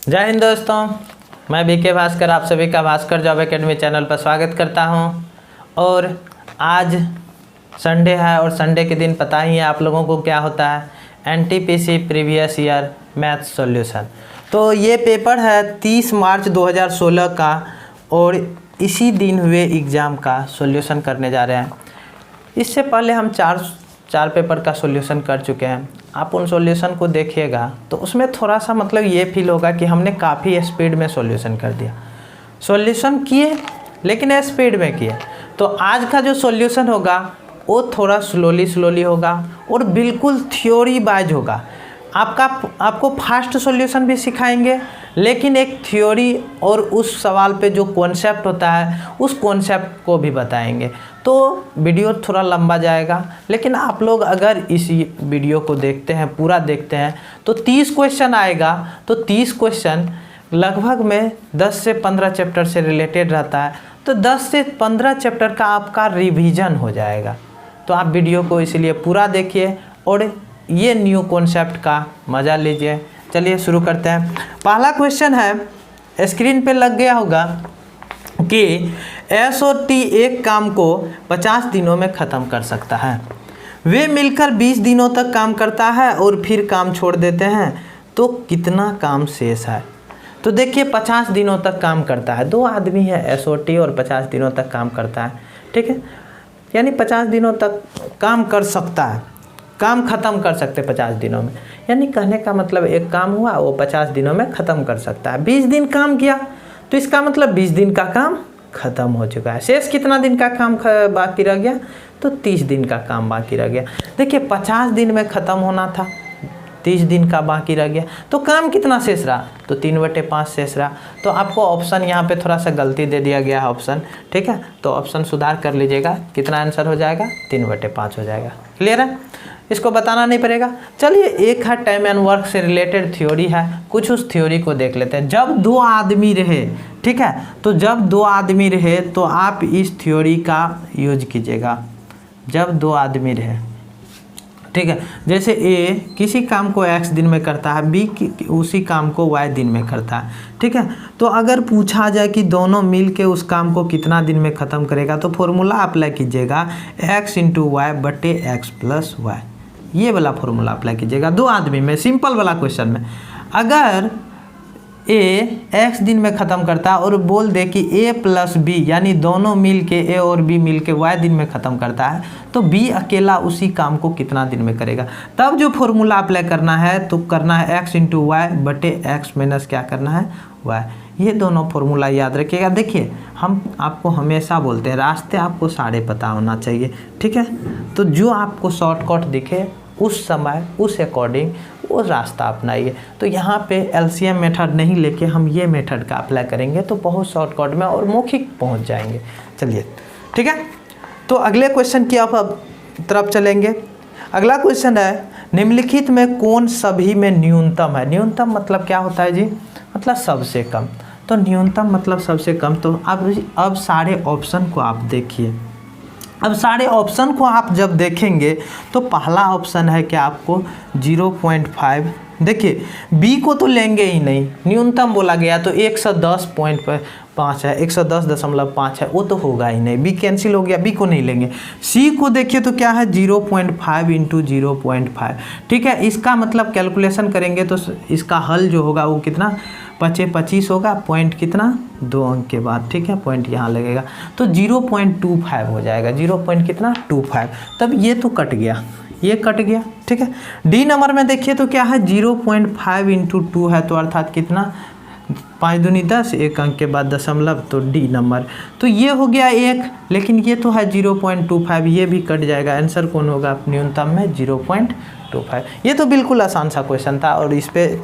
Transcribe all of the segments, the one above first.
जय हिंद दोस्तों, मैं बीके भास्कर आप सभी का भास्कर जॉब एकेडमी चैनल पर स्वागत करता हूं। और आज संडे है और संडे के दिन पता ही है आप लोगों को क्या होता है, NTPC previous year math solution. तो ये पेपर है 30 मार्च 2016 का और इसी दिन हुए एग्ज़ाम का सॉल्यूशन करने जा रहे हैं। इससे पहले हम चार पेपर का सॉल्यूशन कर चुके हैं। आप उन सॉल्यूशन को देखिएगा तो उसमें थोड़ा सा मतलब ये फील होगा कि हमने काफ़ी स्पीड में सॉल्यूशन कर दिया। सॉल्यूशन किए लेकिन स्पीड में किए। तो आज का जो सॉल्यूशन होगा वो थोड़ा स्लोली होगा और बिल्कुल थ्योरी वाइज होगा। आपको फास्ट सॉल्यूशन भी सिखाएंगे, लेकिन एक थ्योरी और उस सवाल पे जो कॉन्सेप्ट होता है उस कॉन्सेप्ट को भी बताएंगे। तो वीडियो थोड़ा लंबा जाएगा, लेकिन आप लोग अगर इस वीडियो को देखते हैं, पूरा देखते हैं, तो 30 क्वेश्चन आएगा। तो 30 क्वेश्चन लगभग में 10 से 15 चैप्टर से रिलेटेड रहता है। तो 10 से 15 चैप्टर का आपका रिवीजन हो जाएगा। तो आप वीडियो को इसलिए पूरा देखिए और ये न्यू कॉन्सेप्ट का मज़ा लीजिए। चलिए शुरू करते हैं। पहला क्वेश्चन है, स्क्रीन पे लग गया होगा कि एस और टी एक काम को 50 दिनों में ख़त्म कर सकता है। वे मिलकर 20 दिनों तक काम करता है और फिर काम छोड़ देते हैं, तो कितना काम शेष है। तो देखिए 50 दिनों तक काम करता है, दो आदमी है एस और टी और 50 दिनों तक काम करता है, ठीक है। यानी 50 दिनों तक काम कर सकता है, काम ख़त्म कर सकते 50 दिनों में। यानी कहने का मतलब एक काम हुआ वो 50 दिनों में ख़त्म कर सकता है। 20 दिन काम किया तो इसका मतलब 20 दिन का काम ख़त्म हो चुका है। शेष कितना दिन का काम बाकी रह गया, तो 30 दिन का काम बाकी रह गया। देखिए 50 दिन में ख़त्म होना था, 30 दिन का बाकी रह गया, तो काम कितना शेष रहा, तो 3/5 शेष रहा। तो आपको ऑप्शन यहाँ पे थोड़ा सा गलती दे दिया गया है ऑप्शन, ठीक है। तो ऑप्शन सुधार कर लीजिएगा, कितना आंसर हो जाएगा, 3/5 हो जाएगा। क्लियर है, इसको बताना नहीं पड़ेगा। चलिए एक है टाइम एंड वर्क से रिलेटेड थ्योरी है, कुछ उस थ्योरी को देख लेते हैं। जब दो आदमी रहे, ठीक है, तो जब दो आदमी रहे तो आप इस थ्योरी का यूज कीजिएगा। जब दो आदमी रहे, ठीक है, जैसे ए किसी काम को x दिन में करता है, बी उसी काम को y दिन में करता है, ठीक है। तो अगर पूछा जाए कि दोनों मिल के उस काम को कितना दिन में ख़त्म करेगा, तो फॉर्मूला अप्लाई कीजिएगा x × y बटे x + y। ये वाला फॉर्मूला अप्लाई कीजिएगा दो आदमी में, सिंपल वाला क्वेश्चन में। अगर ए x दिन में ख़त्म करता है और बोल दे कि a + b यानी दोनों मिल के a और b मिल के y दिन में ख़त्म करता है, तो b अकेला उसी काम को कितना दिन में करेगा। तब जो फॉर्मूला अप्लाई करना है तो करना है x × y बटे x - क्या करना है, y। ये दोनों फॉर्मूला याद रखिएगा। देखिए हम आपको हमेशा बोलते हैं रास्ते आपको सारे पता होना चाहिए, ठीक है। तो जो आपको शॉर्टकट दिखे उस समय उस अकॉर्डिंग वो रास्ता अपनाइए। तो यहाँ पे एलसीएम मेथड नहीं लेके हम ये मेथड का अप्लाई करेंगे तो बहुत शॉर्टकट में और मौखिक पहुँच जाएंगे। चलिए ठीक है, तो अगले क्वेश्चन की आप तरफ चलेंगे। अगला क्वेश्चन है, निम्नलिखित में कौन सभी में न्यूनतम है। न्यूनतम मतलब क्या होता है जी, मतलब सबसे कम। तो न्यूनतम मतलब सबसे कम। तो अब सारे ऑप्शन को आप देखिए। अब सारे ऑप्शन को आप जब देखेंगे तो पहला ऑप्शन है कि आपको 0.5। देखिए बी को तो लेंगे ही नहीं, न्यूनतम बोला गया तो 110.5 है, 110.5 है, वो तो होगा ही नहीं, बी कैंसिल हो गया, बी को नहीं लेंगे। सी को देखिए तो क्या है 0.5 × 0.5, ठीक है। इसका मतलब कैलकुलेशन करेंगे तो इसका हल जो होगा वो कितना 25 होगा, पॉइंट कितना 2 अंक के बाद, ठीक है, पॉइंट यहाँ लगेगा तो 0.25 हो जाएगा। 0.25, तब ये तो कट गया, ये कट गया, ठीक है। डी नंबर में देखिए तो क्या है 0.5 × 2 है, तो अर्थात कितना 5 दूनी 10, 1 अंक के बाद दशमलव, तो डी नंबर। तो ये हो गया 1, लेकिन ये तो है 0.25, ये भी कट जाएगा। आंसर कौन होगा न्यूनतम में 0.25। ये तो बिल्कुल आसान सा क्वेश्चन था और इस पर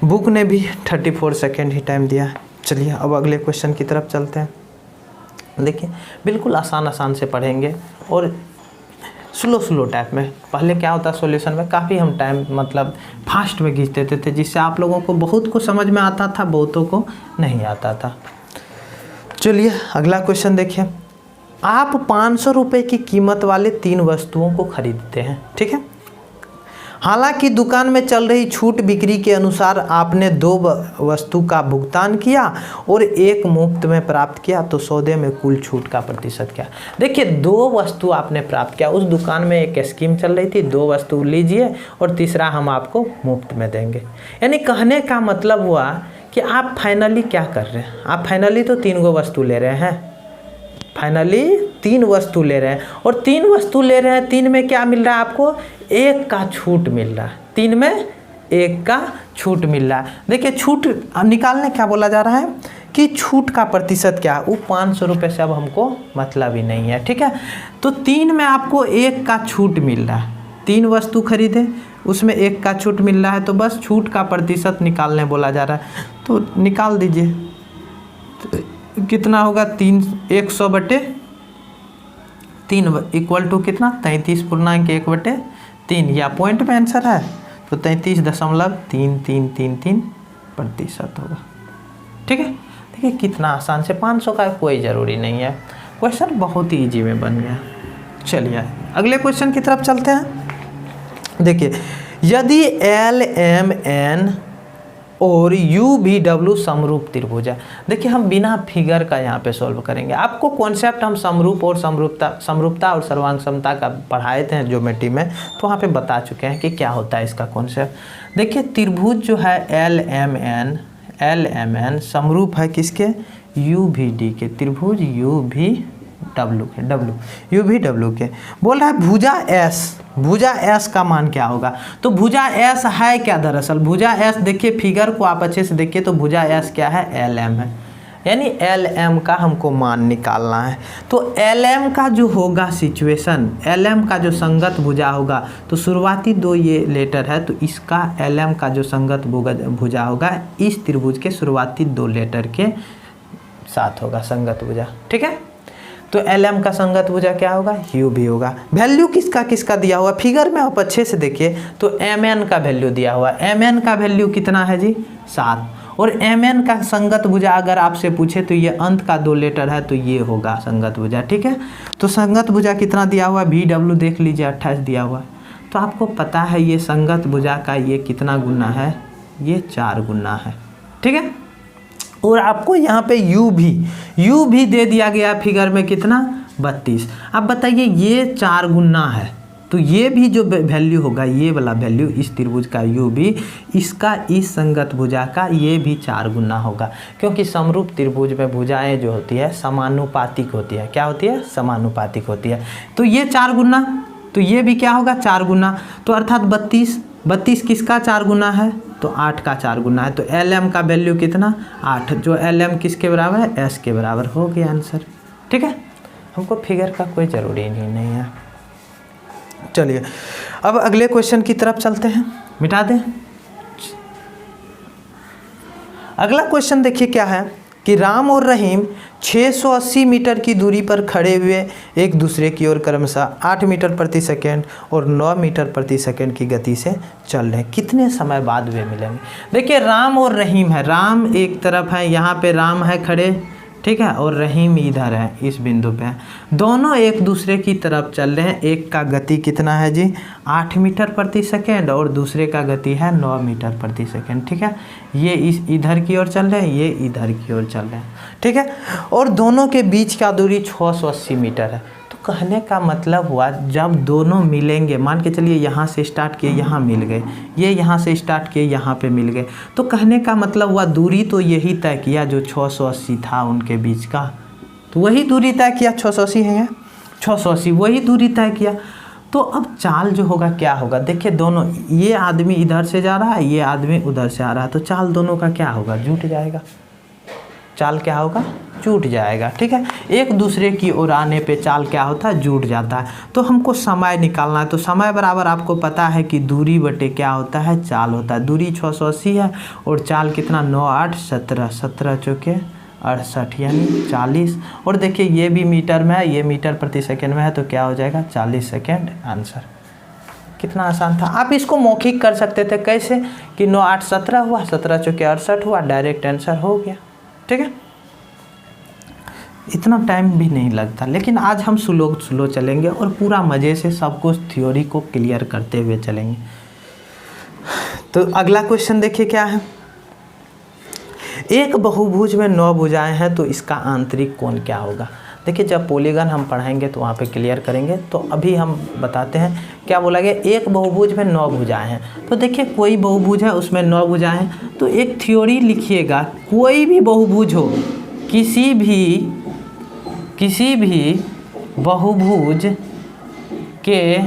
बुक ने भी 34 सेकेंड ही टाइम दिया। चलिए अब अगले क्वेश्चन की तरफ चलते हैं। देखिए बिल्कुल आसान से पढ़ेंगे और स्लो टाइप में। पहले क्या होता सॉल्यूशन में काफ़ी हम टाइम मतलब फास्ट में खींच देते थे, जिससे आप लोगों को बहुत को समझ में आता था, बहुतों को नहीं आता था। चलिए अगला क्वेश्चन देखिए। आप 500 रुपये की कीमत वाले 3 वस्तुओं को खरीदते हैं, ठीक है। हालांकि दुकान में चल रही छूट बिक्री के अनुसार आपने 2 वस्तु का भुगतान किया और 1 मुफ्त में प्राप्त किया, तो सौदे में कुल छूट का प्रतिशत क्या। देखिए 2 वस्तु आपने प्राप्त किया, उस दुकान में एक स्कीम चल रही थी, 2 वस्तु लीजिए और तीसरा हम आपको मुफ्त में देंगे। यानी कहने का मतलब हुआ कि आप फाइनली क्या कर रहे हैं, आप फाइनली तो 3 वस्तु ले रहे हैं, फाइनली 3 वस्तु ले रहे हैं और 3 वस्तु ले रहे हैं, 3 में क्या मिल रहा है आपको, 1 का छूट मिल रहा है, 3 में 1 का छूट मिल रहा है। देखिए छूट निकालने क्या बोला जा रहा है कि छूट का प्रतिशत क्या है, वो 500 रुपये से अब हमको मतलब ही नहीं है, ठीक है। तो 3 में आपको 1 का छूट मिल रहा है, 3 वस्तु खरीदे उसमें 1 का छूट मिल रहा है, तो बस छूट का प्रतिशत निकालने बोला जा रहा है, तो निकाल दीजिए। तो कितना होगा 100/3 इक्वल टू कितना 33.1/3 या पॉइंट में आंसर है, तो 33.3333% होगा, ठीक है। देखिए कितना आसान से 500 का कोई ज़रूरी नहीं है, क्वेश्चन बहुत ही ईजी में बन गया। चलिए अगले क्वेश्चन की तरफ चलते हैं। देखिए यदि LMN और UVW समरूप त्रिभुज है। देखिए हम बिना फिगर का यहाँ पे सॉल्व करेंगे। आपको कॉन्सेप्ट हम समरूप और समरूपता और सर्वांग समता का पढ़ाए थे ज्योमेट्री में, तो वहाँ पे बता चुके हैं कि क्या होता है इसका कॉन्सेप्ट। देखिए त्रिभुज जो है LMN समरूप है किसके, UVD के, त्रिभुज UVW के। बोल रहा है भुजा S का मान क्या होगा, तो भुजा S है क्या, दरअसल भुजा S देखिए फिगर को आप अच्छे से देखिए तो भुजा S क्या है, LM है, यानी LM का हमको मान निकालना है। तो LM का जो होगा सिचुएशन, LM का जो संगत भुजा होगा, तो शुरुआती 2 ये लेटर है, तो इसका LM का जो संगत भुजा होगा इस त्रिभुज के शुरुआती 2 लेटर के साथ होगा संगत भुजा, ठीक है। तो LM का संगत भुजा क्या होगा, UV होगा। वैल्यू किसका किसका दिया हुआ फिगर में आप अच्छे से देखिए, तो MN का वैल्यू दिया हुआ, MN का वैल्यू कितना है जी 7, और MN का संगत भुजा अगर आपसे पूछे तो ये अंत का 2 लेटर है, तो ये होगा संगत भुजा, ठीक है। तो संगत भुजा कितना दिया हुआ, VW देख लीजिए 28 दिया हुआ, तो आपको पता है ये संगत भुजा का ये कितना गुना है, ये 4 गुना है, ठीक है। और आपको यहाँ पे U भी दे दिया गया फिगर में कितना 32। अब बताइए ये 4 गुना है, तो ये भी जो वैल्यू होगा, ये वाला वैल्यू इस त्रिभुज का UV, इसका इस संगत भुजा का ये भी 4 गुना होगा, क्योंकि समरूप त्रिभुज में भुजाएं जो होती है समानुपातिक होती है। क्या होती है, समानुपातिक होती है। तो ये 4 गुना, तो ये भी क्या होगा 4 गुना, तो अर्थात 32 किसका 4 गुना है, तो 8 का 4 गुना है। तो LM का वैल्यू कितना 8, जो LM किसके बराबर है, S के बराबर हो गया आंसर, ठीक है। हमको फिगर का कोई ज़रूरी नहीं है। चलिए अब अगले क्वेश्चन की तरफ चलते हैं, मिटा दें। अगला क्वेश्चन देखिए क्या है कि राम और रहीम 680 मीटर की दूरी पर खड़े हुए एक दूसरे की ओर क्रमशः 8 मीटर प्रति सेकेंड और 9 मीटर प्रति सेकेंड की गति से चल रहे हैं, कितने समय बाद वे मिलेंगे। देखिए राम और रहीम है, राम एक तरफ है, यहाँ पे राम है खड़े, ठीक है, और रहीम इधर है इस बिंदु पे है, दोनों एक दूसरे की तरफ चल रहे हैं। एक का गति कितना है जी 8 मीटर प्रति सेकेंड और दूसरे का गति है 9 मीटर प्रति सेकेंड, ठीक है। ये इस इधर की ओर चल रहे हैं, ये इधर की ओर चल रहे हैं, ठीक है। और दोनों के बीच का दूरी 680 मीटर है। तो कहने का मतलब हुआ जब दोनों मिलेंगे, मान के चलिए यहाँ से स्टार्ट किए यहाँ मिल गए, ये यहाँ से स्टार्ट किए यहाँ पे मिल गए, तो कहने का मतलब हुआ दूरी तो यही तय किया जो 680 था उनके बीच का, तो वही दूरी तय किया, 680 है 680 वही दूरी तय किया। तो अब चाल जो होगा क्या होगा, देखिए दोनों, ये आदमी इधर से जा रहा है, ये आदमी उधर से आ रहा है, तो चाल दोनों का क्या होगा, जुट जाएगा। चाल क्या होगा, जुट जाएगा, ठीक है। एक दूसरे की ओर आने पे चाल क्या होता है, जुट जाता है। तो हमको समय निकालना है, तो समय बराबर आपको पता है कि दूरी बटे क्या होता है, चाल होता है। दूरी 680 है और चाल कितना 9 8 17, 17 चौके 68 यानी 40। और देखिए ये भी मीटर में है, ये मीटर प्रति सेकेंड में है, तो क्या हो जाएगा 40 सेकेंड आंसर। कितना आसान था। आप इसको मौखिक कर सकते थे, कैसे कि 9 8 17 हुआ, 17 चौके 68 हुआ, डायरेक्ट आंसर हो गया, ठीक है। इतना टाइम भी नहीं लगता, लेकिन आज हम स्लो चलेंगे और पूरा मज़े से सब कुछ थ्योरी को क्लियर करते हुए चलेंगे। तो अगला क्वेश्चन देखिए क्या है। एक बहुभुज में 9 भुजाएं हैं तो इसका आंतरिक कोण क्या होगा। देखिए जब पॉलीगन हम पढ़ाएंगे तो वहाँ पे क्लियर करेंगे, तो अभी हम बताते हैं क्या बोला गया। एक बहुभुज में 9 भुजाएं हैं, तो देखिए कोई बहुभुज है उसमें 9 भुजाएं हैं, तो एक थ्योरी लिखिएगा, कोई भी बहुभुज हो, किसी भी बहुभुज के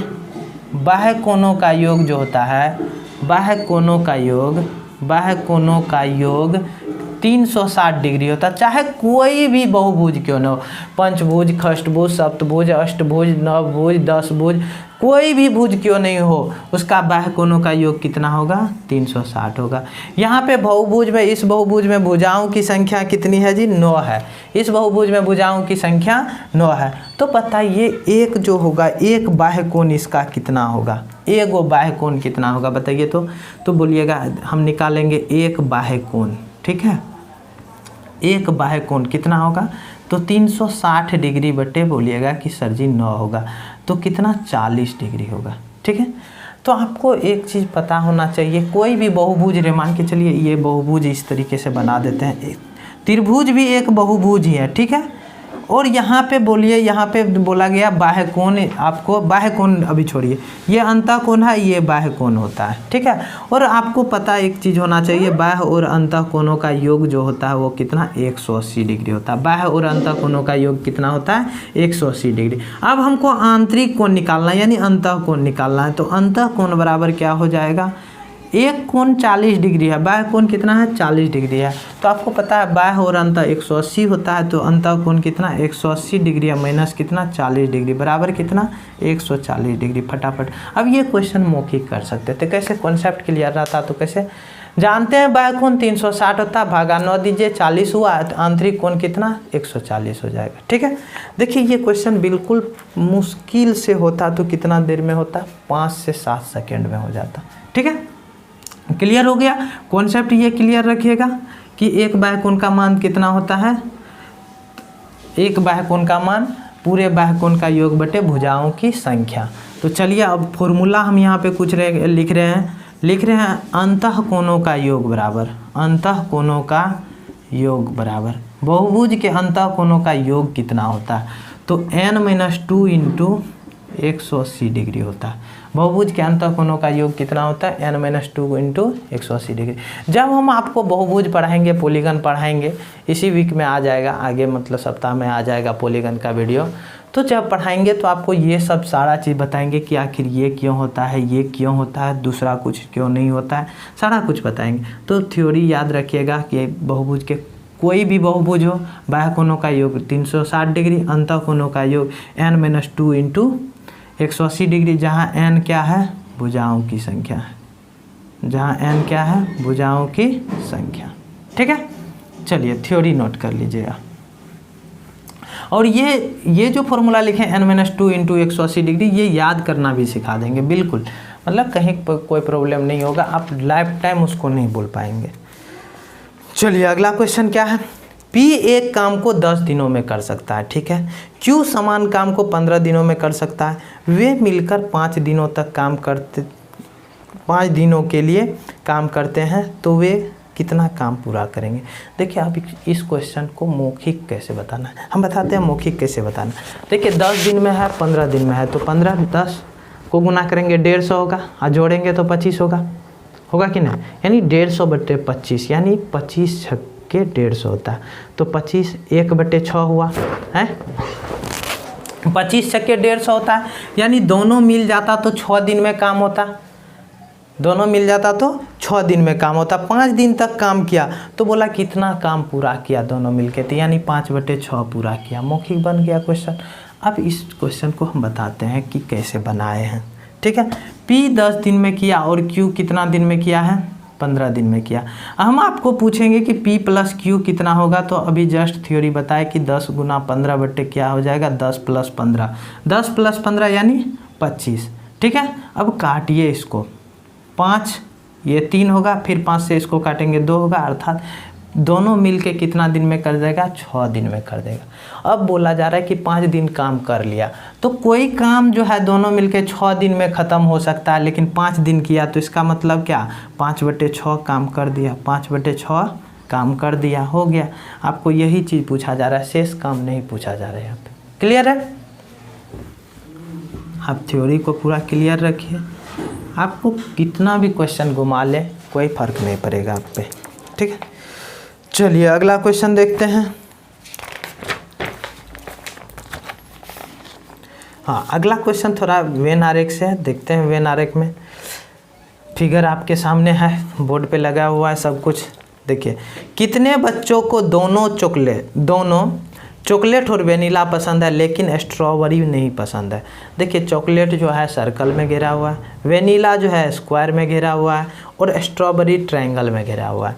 बाह्य कोणों का योग जो होता है, बाह्य कोणों का योग 360 डिग्री होता है। चाहे कोई भी बहुभुज क्यों न हो, पंचभुज, खष्टभुज, सप्तभुज, अष्टभुज, नवभुज, 10 भुज, कोई भी भुज क्यों नहीं हो, उसका बाह्य कोणों का योग कितना होगा, 360 होगा। यहाँ पे बहुभुज में, इस बहुभुज में भुजाओं की संख्या कितनी है जी, 9 है। इस बहुभुज में भुजाओं की संख्या 9 है। तो बताइए एक जो होगा, एक बाह्य कोण इसका कितना होगा, एक वो बाह्य कोण कितना होगा बताइए। तो बोलिएगा, हम निकालेंगे एक बाह्य कोण, ठीक है। एक बाह्य कोण कितना होगा, तो 360 डिग्री बटे बोलिएगा कि सर जी 9 होगा, तो कितना 40 डिग्री होगा, ठीक है। तो आपको एक चीज़ पता होना चाहिए, कोई भी बहुभुज रे, मान के चलिए ये बहुभुज इस तरीके से बना देते हैं, त्रिभुज भी एक बहुभुज ही है, ठीक है। और यहाँ पे बोलिए, यहाँ पे बोला गया बाह्य कोण, आपको बाह्य कोण अभी छोड़िए, ये अंतः कोण है, ये बाह्य कोण होता है, ठीक है। और आपको पता एक चीज़ होना चाहिए, बाह्य और अंतः कोणों का योग जो होता है वो कितना, 180 डिग्री होता है। बाह्य और अंतः कोणों का योग कितना होता है, 180 डिग्री। अब हमको आंतरिक कोण निकालना है, यानी अंतः कोण निकालना है, तो अंतः कोण बराबर क्या हो जाएगा, एक कोण 40 डिग्री है, बाह्य कोण कितना है, 40 डिग्री है। तो आपको पता है बाह्य और अंतः 180 होता है, तो अंतः कोण कितना, 180 डिग्री है माइनस कितना, 40 डिग्री बराबर कितना, 140 डिग्री। फटाफट अब ये क्वेश्चन मौखिक कर सकते थे, कैसे कॉन्सेप्ट क्लियर रहता, तो कैसे जानते हैं, बाह्य कोण 360 होता है, भागा 9 दीजिए, 40 हुआ, तो आंतरिक कोण कितना, 140 हो जाएगा, ठीक है। देखिए ये क्वेश्चन बिल्कुल मुश्किल से होता तो कितना देर में होता, 5 से 7 सेकेंड में हो जाता, ठीक है। क्लियर हो गया कॉन्सेप्ट, ये क्लियर रखिएगा कि एक बाह्य कोण का मान कितना होता है, एक बाह्य कोण का मान पूरे बाह्य कोण का योग बटे भुजाओं की संख्या। तो चलिए अब फॉर्मूला हम यहाँ पे कुछ लिख रहे हैं अंतः कोणों का योग बराबर, अंतः कोणों का योग बराबर, बहुभुज के अंतः कोणों का योग कितना होता है, तो n-2 इंटू 180 डिग्री होता है। बहुभुज के अंतः कोणों का योग कितना होता है, n-2 इंटू 180 डिग्री। जब हम आपको बहुभुज पढ़ाएंगे, पॉलीगन पढ़ाएंगे, इसी वीक में आ जाएगा, आगे मतलब सप्ताह में आ जाएगा पॉलीगन का वीडियो। तो जब पढ़ाएंगे तो आपको ये सब सारा चीज़ बताएंगे कि आखिर ये क्यों होता है, ये क्यों होता है, दूसरा कुछ क्यों नहीं होता है, सारा कुछ बताएंगे। तो थ्योरी याद रखिएगा कि बहुभुज के कोई भी बहुभुज हो, बाह्य कोणों का योग 360 डिग्री, अंतः कोणों का योग n-2 इंटू 180 डिग्री, जहाँ n क्या है, भुजाओं की संख्या है, जहाँ n क्या है, भुजाओं की संख्या, ठीक है। चलिए थ्योरी नोट कर लीजिएगा। और ये जो फॉर्मूला लिखे n-2 इंटू 180 डिग्री, ये याद करना भी सिखा देंगे, बिल्कुल, मतलब कहीं कोई प्रॉब्लम नहीं होगा, आप लाइफ टाइम उसको नहीं बोल पाएंगे। चलिए अगला क्वेश्चन क्या है, P एक काम को 10 दिनों में कर सकता है, ठीक है। Q समान काम को 15 दिनों में कर सकता है। वे मिलकर 5 दिनों तक काम करते, 5 दिनों के लिए काम करते हैं, तो वे कितना काम पूरा करेंगे। देखिए आप इस क्वेश्चन को मौखिक कैसे बताना है, हम बताते हैं मौखिक कैसे बताना। देखिए 10 दिन में है, 15 दिन में है, तो 15 10 को गुना करेंगे 150 होगा, और जोड़ेंगे तो 25 होगा कि नहीं, यानी 150 बटे 25, यानी 25 छक्के 150 होता है। तो 25 1 बटे 6 हुआ है, 25 छक्के 150 होता है, यानी दोनों मिल जाता तो 6 दिन में काम होता, दोनों मिल जाता तो 6 दिन में काम होता। 5 दिन तक काम किया तो बोला कितना काम पूरा किया दोनों मिलके, तो यानी 5 बटे 6 पूरा किया। मौखिक बन गया क्वेश्चन। अब इस क्वेश्चन को हम बताते हैं कि कैसे बनाए हैं, ठीक है। P 10 दिन में किया और Q कितना दिन में किया है, 15 दिन में किया। हम आपको पूछेंगे कि P प्लस Q कितना होगा, तो अभी जस्ट थ्योरी बताए कि 10 गुना 15 बटे क्या हो जाएगा, 10 प्लस 15, 10 प्लस 15 यानी 25, ठीक है। अब काटिए इसको, 5 ये 3 होगा, फिर 5 से इसको काटेंगे 2 होगा, अर्थात दोनों मिलके कितना दिन में कर देगा, 6 दिन में कर देगा। अब बोला जा रहा है कि 5 दिन काम कर लिया, तो कोई काम जो है दोनों मिलके 6 दिन में ख़त्म हो सकता है, लेकिन 5 दिन किया तो इसका मतलब क्या, 5/6 काम कर दिया, 5/6 काम कर दिया, हो गया। आपको यही चीज़ पूछा जा रहा है, शेष काम नहीं पूछा जा रहा है यहाँ पे। क्लियर है? आप थ्योरी को पूरा क्लियर रखिए, आपको कितना भी क्वेश्चन घुमा ले कोई फर्क नहीं पड़ेगा आप पे, ठीक है। चलिए अगला क्वेश्चन देखते हैं। हाँ, अगला क्वेश्चन थोड़ा वेन आरेख से है, देखते हैं। वेन आरेख में फिगर आपके सामने है, बोर्ड पे लगा हुआ है सब कुछ। देखिए, कितने बच्चों को दोनों चॉकलेट और वेनिला पसंद है लेकिन स्ट्रॉबेरी नहीं पसंद है। देखिए, चॉकलेट जो है सर्कल में घेरा हुआ है, वेनिला जो है स्क्वायर में घेरा हुआ है, और स्ट्रॉबेरी ट्रायंगल में घेरा हुआ है।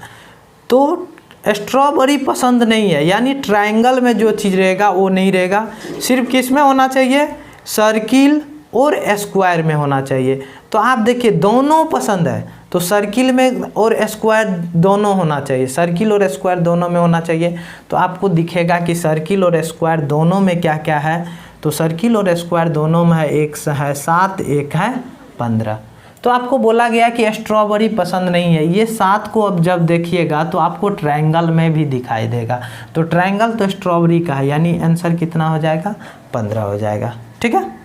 तो स्ट्रॉबेरी पसंद नहीं है, यानी ट्रायंगल में जो चीज़ रहेगा वो नहीं रहेगा, सिर्फ किस में होना चाहिए, सर्किल और स्क्वायर में होना चाहिए। तो आप देखिए, दोनों पसंद है तो सर्किल में और स्क्वायर दोनों होना चाहिए, सर्किल और स्क्वायर दोनों में होना चाहिए। तो आपको दिखेगा कि सर्किल और स्क्वायर दोनों में क्या क्या है, तो सर्किल और स्क्वायर दोनों में है, एक है 7, एक है 15। तो आपको बोला गया कि स्ट्रॉबेरी पसंद नहीं है, ये 7 को अब जब देखिएगा तो आपको ट्रायंगल में भी दिखाई देगा, तो ट्रायंगल तो स्ट्रॉबेरी का है, यानी आंसर कितना हो जाएगा, 15 हो जाएगा, ठीक है।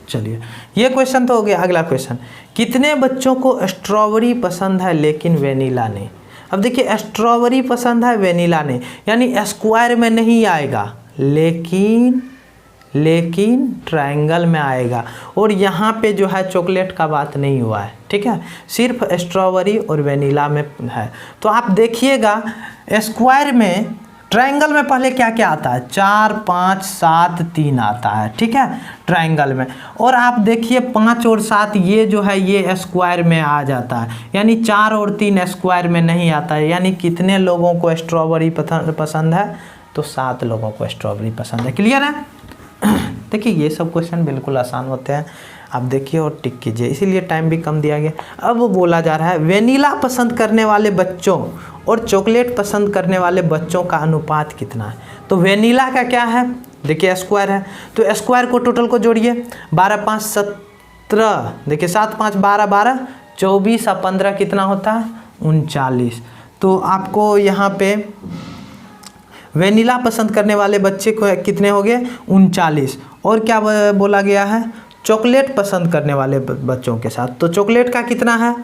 चलिए, ये क्वेश्चन तो हो गया। अगला क्वेश्चन, कितने बच्चों को स्ट्रॉबेरी पसंद है लेकिन वेनिला नहीं। अब देखिए, स्ट्रॉबेरी पसंद है वेनिला नहीं, यानी स्क्वायर में नहीं आएगा, लेकिन ट्रायंगल में आएगा। और यहाँ पे जो है चॉकलेट का बात नहीं हुआ है, ठीक है, सिर्फ स्ट्रॉबेरी और वेनिला में है। तो आप देखिएगा, स्क्वायर में, ट्रायंगल में पहले क्या क्या आता है, 4, 5, 7, 3 आता है, ठीक है, ट्रायंगल में। और आप देखिए 5 और 7 ये जो है ये स्क्वायर में आ जाता है, यानी 4 और 3 स्क्वायर में नहीं आता है। यानी कितने लोगों को स्ट्रॉबेरी पसंद है, तो 7 लोगों को स्ट्रॉबेरी पसंद है। क्लियर है? देखिए, ये सब क्वेश्चन बिल्कुल आसान होते हैं, आप देखिए और टिक कीजिए, इसीलिए टाइम भी कम दिया गया। अब बोला जा रहा है, वेनिला पसंद करने वाले बच्चों और चॉकलेट पसंद करने वाले बच्चों का अनुपात कितना है। तो वेनिला का क्या है, देखिए स्क्वायर है, तो स्क्वायर को टोटल को जोड़िए, 12, 5, 17, देखिए 7, 5, 12, 12, 24 और 15 कितना होता है, 39। तो आपको यहाँ पे वेनिला पसंद करने वाले बच्चे को कितने हो गए, 39। और क्या बोला गया है, चॉकलेट पसंद करने वाले बच्चों के साथ, तो चॉकलेट का कितना है,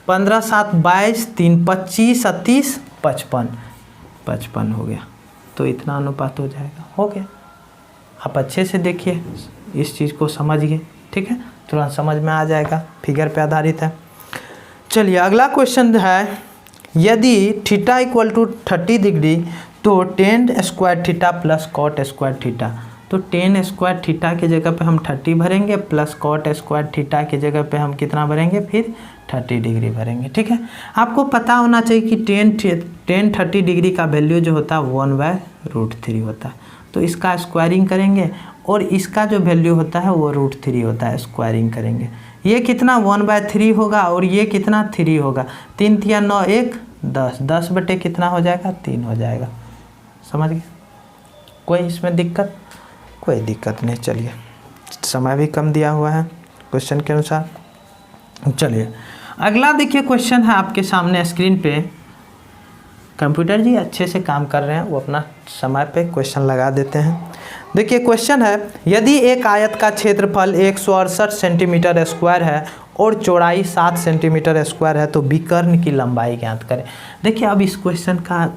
15, 7, 22, 3, 25, 30, 55 हो गया। तो इतना अनुपात हो जाएगा, हो गया। आप अच्छे से देखिए, इस चीज़ को समझिए, ठीक है, तुरंत समझ में आ जाएगा, फिगर पे आधारित है। चलिए अगला क्वेश्चन है, यदि थीटा इक्वल टू 30 डिग्री तो tan square theta plus cot square theta. तो tan स्क्वायर थीटा की जगह पे हम 30 भरेंगे, प्लस कॉट स्क्वायर थीटा की जगह पे हम कितना भरेंगे, फिर 30 डिग्री भरेंगे, ठीक है। आपको पता होना चाहिए कि tan 30 डिग्री का वैल्यू जो होता है 1/√3 होता है। तो इसका स्क्वायरिंग करेंगे और इसका जो वैल्यू होता है वो √3 होता है, स्क्वायरिंग करेंगे। ये कितना 1/3 होगा और ये कितना 3 होगा, 3 × 9 = 10, 10 बटे कितना हो जाएगा, 3 हो जाएगा। समझ गए? कोई इसमें दिक्कत, कोई दिक्कत नहीं। चलिए, समय भी कम दिया हुआ है क्वेश्चन के अनुसार। चलिए अगला देखिए, क्वेश्चन है आपके सामने स्क्रीन पे। कंप्यूटर जी अच्छे से काम कर रहे हैं, वो अपना समय पे क्वेश्चन लगा देते हैं। देखिए क्वेश्चन है, यदि एक आयत का क्षेत्रफल 168 सेंटीमीटर स्क्वायर है और चौड़ाई 7 सेंटीमीटर स्क्वायर है तो विकर्ण की लंबाई ज्ञात करें। देखिए, अब इस क्वेश्चन का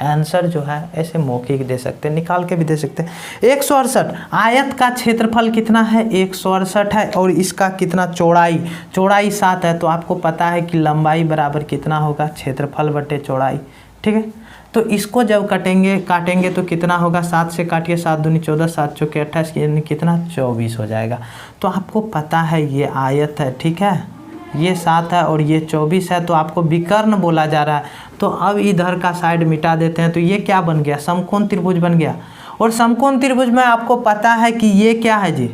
आंसर जो है ऐसे मौखिक दे सकते हैं, निकाल के भी दे सकते हैं। 168 आयत का क्षेत्रफल कितना है, 168 है, और इसका कितना चौड़ाई 7 है। तो आपको पता है कि लंबाई बराबर कितना होगा, क्षेत्रफल बटे चौड़ाई, ठीक है। तो इसको जब काटेंगे तो कितना होगा, 7 से काटिए, 7 दूनी 14, 7 चौके 28, यानी कितना 24 हो जाएगा। तो आपको पता है ये आयत है, ठीक है, ये 7 है और ये 24 है, तो आपको विकर्ण बोला जा रहा है। तो अब इधर का साइड मिटा देते हैं, तो ये क्या बन गया, समकोण त्रिभुज बन गया। और समकोण त्रिभुज में आपको पता है कि ये क्या है जी,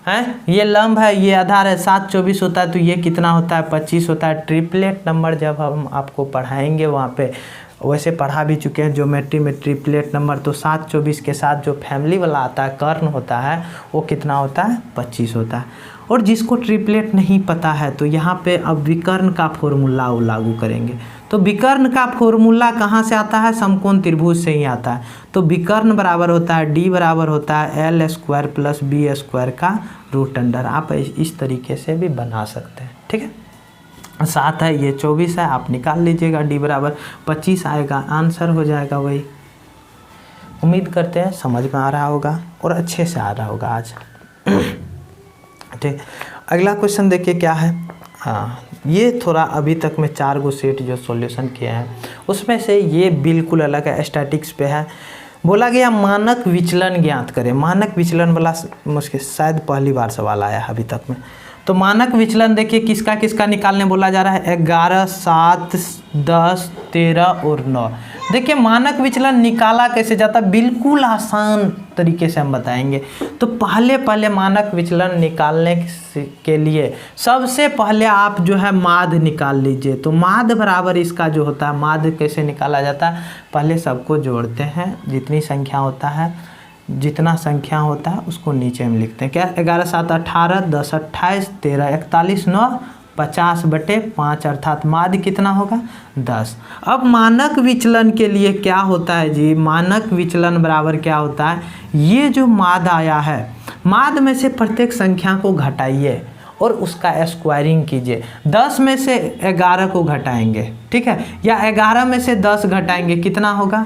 हैं, ये लंब है, ये आधार है, 7 24 होता है, तो ये कितना होता है 25 होता है। ट्रिपलेट नंबर जब हम आपको पढ़ाएंगे वहाँ पे, वैसे पढ़ा भी चुके हैं ज्योमेट्री में ट्रिपलेट नंबर, तो 7 24 के साथ जो फैमिली वाला आता है कर्ण होता है वो कितना होता है 25 होता है। और जिसको ट्रिपलेट नहीं पता है तो यहाँ पे अब विकर्ण का फॉर्मूला लागू करेंगे। तो विकर्ण का फॉर्मूला कहाँ से आता है, समकोण त्रिभुज से ही आता है। तो विकर्ण बराबर होता है डी बराबर होता है L square plus B square का रूट अंडर। आप इस तरीके से भी बना सकते हैं, ठीक है। 7 है, ये 24 है, आप निकाल लीजिएगा, डी बराबर 25 आएगा, आंसर हो जाएगा वही। उम्मीद करते हैं समझ में आ रहा होगा और अच्छे से आ रहा होगा आज। ठीक, अगला क्वेश्चन देखिए क्या है। हाँ, ये थोड़ा अभी तक में 4 गो सेट जो सॉल्यूशन किए हैं उसमें से ये बिल्कुल अलग है, स्टैटिक्स पे है। बोला गया मानक विचलन ज्ञात करें। मानक विचलन वाला मुझके शायद पहली बार सवाल आया अभी तक में। तो मानक विचलन देखिए किसका किसका निकालने बोला जा रहा है, 11 7 10 13 और 9। देखिए मानक विचलन निकाला कैसे जाता है, बिल्कुल आसान तरीके से हम बताएंगे। तो पहले मानक विचलन निकालने के लिए सबसे पहले आप जो है माध्य निकाल लीजिए। तो माध्य बराबर इसका जो होता है, माध्य कैसे निकाला जाता है, पहले सबको जोड़ते हैं, जितनी संख्या होता है, जितना संख्या होता है उसको नीचे में लिखते हैं। क्या 11 7 18 10 28 13 41 9 50/5 अर्थात माध्य कितना होगा 10। अब मानक विचलन के लिए क्या होता है जी, मानक विचलन बराबर क्या होता है, ये जो माध्य आया है, माध्य में से प्रत्येक संख्या को घटाइए और उसका स्क्वायरिंग कीजिए। 10 में से 11 को घटाएंगे, ठीक है, या 11 में से 10 घटाएंगे, कितना होगा,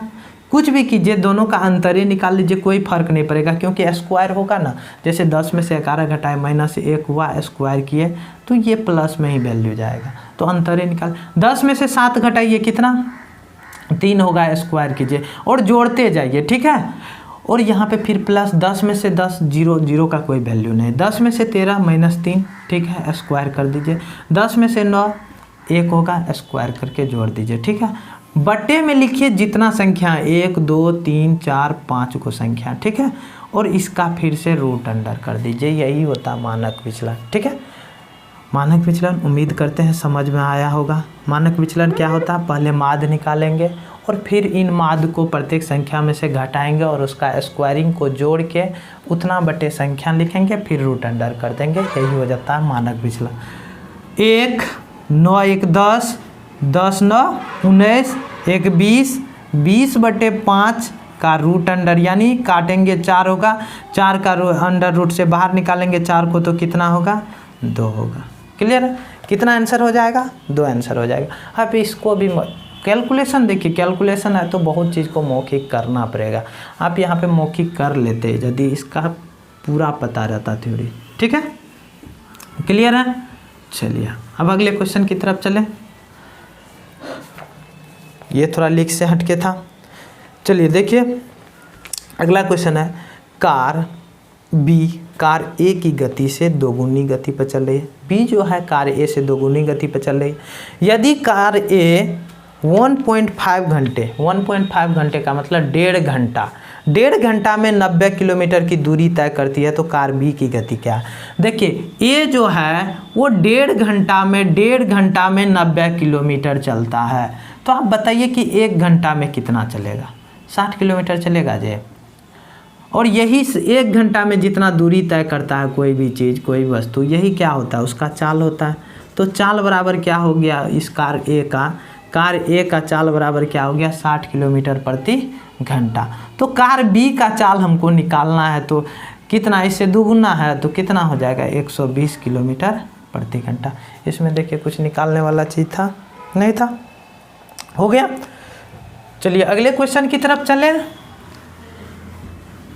कुछ भी कीजिए, दोनों का अंतर ही निकाल लीजिए, कोई फर्क नहीं पड़ेगा क्योंकि स्क्वायर होगा ना। जैसे 10 में से 11 घटाए -1 हुआ, स्क्वायर किए तो ये प्लस में ही वैल्यू जाएगा, तो अंतर ही निकाल। 10 में से 7 घटाइए, कितना 3 होगा, स्क्वायर कीजिए और जोड़ते जाइए, ठीक है। और यहाँ पे फिर प्लस 10 में से 10 0 का कोई वैल्यू नहीं। 10 में से 13 -3, ठीक है, स्क्वायर कर दीजिए। 10 में से 9 1 होगा, स्क्वायर करके जोड़ दीजिए, ठीक है। बट्टे में लिखिए जितना संख्या 1 2 3 4 5 को संख्या, ठीक है, और इसका फिर से रूट अंडर कर दीजिए, यही होता है मानक विचलन, ठीक है। मानक विचलन उम्मीद करते हैं समझ में आया होगा। मानक विचलन क्या होता है, पहले माध्य निकालेंगे और फिर इन माध्य को प्रत्येक संख्या में से घटाएंगे और उसका स्क्वायरिंग को जोड़ के उतना बटे संख्या लिखेंगे, फिर रूट अंडर कर देंगे, यही हो जाता है मानक विचलन। 1 9 1 10 10 9 19 1 20 20/5 का रूट अंडर, यानी काटेंगे 4 होगा, 4 का अंडर रूट से बाहर निकालेंगे 4 को, तो कितना होगा 2 होगा। क्लियर है, कितना आंसर हो जाएगा 2 आंसर हो जाएगा। अब इसको भी कैलकुलेशन देखिए, कैलकुलेशन है तो बहुत चीज़ को मौखिक करना पड़ेगा। आप यहाँ पे मौखिक कर लेते यदि इसका पूरा पता रहता थ्योरी, ठीक है, क्लियर है। चलिए अब अगले क्वेश्चन की तरफ चलें। ये थोड़ा लीक से हटके था। चलिए देखिए अगला क्वेश्चन है, कार बी कार ए की गति से दोगुनी गति पर चल रही है। बी जो है कार ए से दोगुनी गति पर चल रही है। यदि कार ए 1.5 घंटे, 1.5 घंटे का मतलब 1.5 घंटा में 90 किलोमीटर की दूरी तय करती है, तो कार बी की गति क्या है। देखिए ए जो है वो 1.5 घंटा में 90 किलोमीटर चलता है, तो आप बताइए कि 1 घंटा में कितना चलेगा, 60 किलोमीटर चलेगा जे। और यही 1 घंटा में जितना दूरी तय करता है कोई भी चीज़, कोई वस्तु, यही क्या होता है उसका चाल होता है। तो चाल बराबर क्या हो गया इस कार ए का चाल बराबर क्या हो गया 60 किलोमीटर प्रति घंटा। तो कार बी का चाल हमको निकालना है, तो कितना, इससे दुगुना है तो कितना हो जाएगा 120 किलोमीटर प्रति घंटा। इसमें देखिए कुछ निकालने वाला चीज़ था नहीं था, हो गया। चलिए अगले क्वेश्चन की तरफ चलें।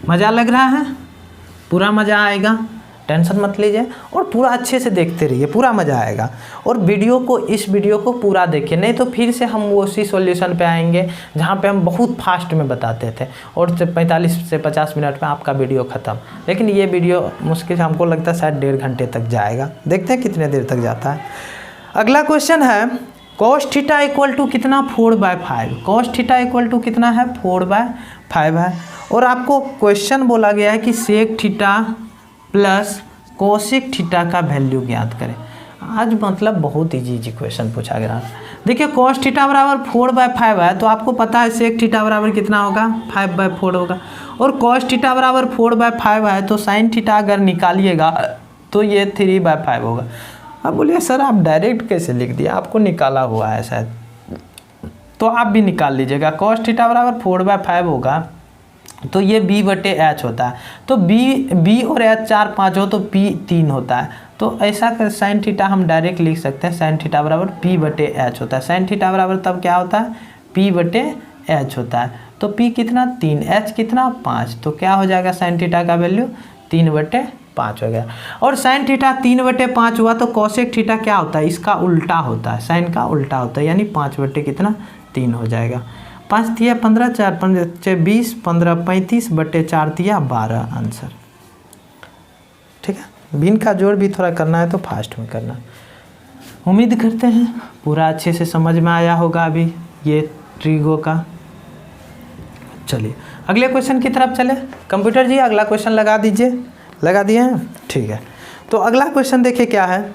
मज़ा लग रहा है, पूरा मज़ा आएगा, टेंशन मत लीजिए और पूरा अच्छे से देखते रहिए, पूरा मज़ा आएगा। और इस वीडियो को पूरा देखिए, नहीं तो फिर से हम उसी सॉल्यूशन पे आएंगे जहाँ पे हम बहुत फास्ट में बताते थे और 45 से 50 मिनट में आपका वीडियो ख़त्म। लेकिन ये वीडियो मुश्किल से हमको लगता है शायद 1.5 घंटे तक जाएगा, देखते हैं कितने देर तक जाता है। अगला क्वेश्चन है cos थीटा इक्वल टू कितना 4/5। cos थीटा इक्वल टू कितना है 4/5 है। और आपको क्वेश्चन बोला गया है कि sec theta plus cosec theta का वैल्यू ज्ञात करें। आज मतलब बहुत इजी क्वेश्चन पूछा गया। देखिए cos थीटा बराबर 4/5 है, तो आपको पता है sec थीटा बराबर कितना होगा, 5/4 होगा। और cos थीटा बराबर 4/5 है, तो sin थीटा अगर निकालिएगा तो ये 3/5 होगा। अब बोलिए सर आप डायरेक्ट कैसे लिख दिया, आपको निकाला हुआ है शायद, तो आप भी निकाल लीजिएगा। cos थीटा बराबर 4/5 होगा, तो ये b/h होता है, तो b और h 4 5 हो तो p 3 होता है। तो ऐसा कर sin थीटा हम डायरेक्ट लिख सकते हैं, sin थीटा बराबर p/h होता है। sin थीटा बराबर तब क्या होता है, p/h होता है। तो p कितना 3, h कितना 5, तो क्या हो जाएगा sin थीटा का वैल्यू 3/5 हो गया। और sin थीटा 3/5 हुआ तो कोसेक थीटा क्या होता है, इसका उल्टा होता है, sin का उल्टा होता है, यानी 5/3 हो जाएगा। 5 तिया 15, 4 5 20, 15 35/4 तिया 12 आंसर। ठीक है, भिन्न का जोड़ भी थोड़ा करना है तो फास्ट में करना। उम्मीद करते हैं पूरा अच्छे से समझ में आया होगा अभी ये ट्रिगो का। चलिए अगले क्वेश्चन की तरफ चले। कंप्यूटर जी अगला क्वेश्चन लगा दीजिए। लगा दिए हैं, ठीक है। तो अगला क्वेश्चन देखिए क्या है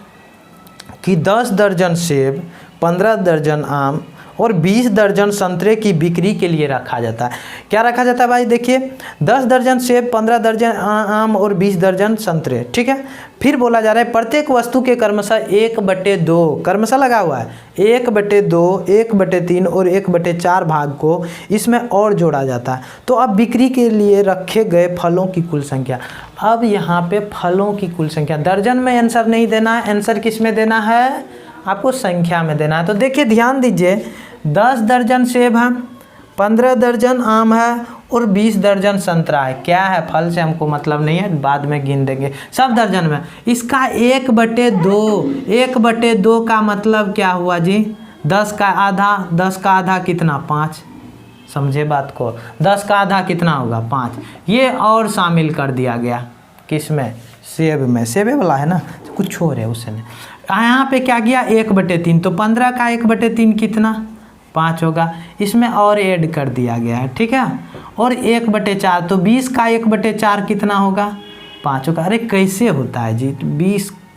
कि 10 दर्जन सेब, 15 दर्जन आम और 20 दर्जन संतरे की बिक्री के लिए रखा जाता है। क्या रखा जाता है भाई, देखिए 10 दर्जन सेब, 15 दर्जन आम और 20 दर्जन संतरे। ठीक है, फिर बोला जा रहा है प्रत्येक वस्तु के क्रमशः 1/2 क्रमशः लगा हुआ है, 1/2, 1/3 और 1/4 भाग को इसमें और जोड़ा जाता है। तो अब बिक्री के लिए रखे गए फलों की कुल संख्या। अब यहाँ पे फलों की कुल संख्या, दर्जन में आंसर नहीं देना है, आंसर किस में देना है, आपको संख्या में देना है। तो देखिए ध्यान दीजिए, 10 दर्जन सेब है, 15 दर्जन आम है और 20 दर्जन संतरा है। क्या है, फल से हमको मतलब नहीं है, बाद में गिन देंगे, सब दर्जन में। इसका 1/2 का मतलब क्या हुआ जी, 10 का आधा, 10 का आधा कितना 5, समझे बात को, 10 का आधा कितना होगा 5। ये और शामिल कर दिया गया किस में, सेब में, सेबे वाला है ना, कुछ और है उसने। यहाँ पे क्या किया 1/3, तो 15 का 1/3 कितना 5 होगा, इसमें और ऐड कर दिया गया है। ठीक है, और 1/4, तो 20 का 1/4 कितना होगा 5 होगा। अरे कैसे होता है जी,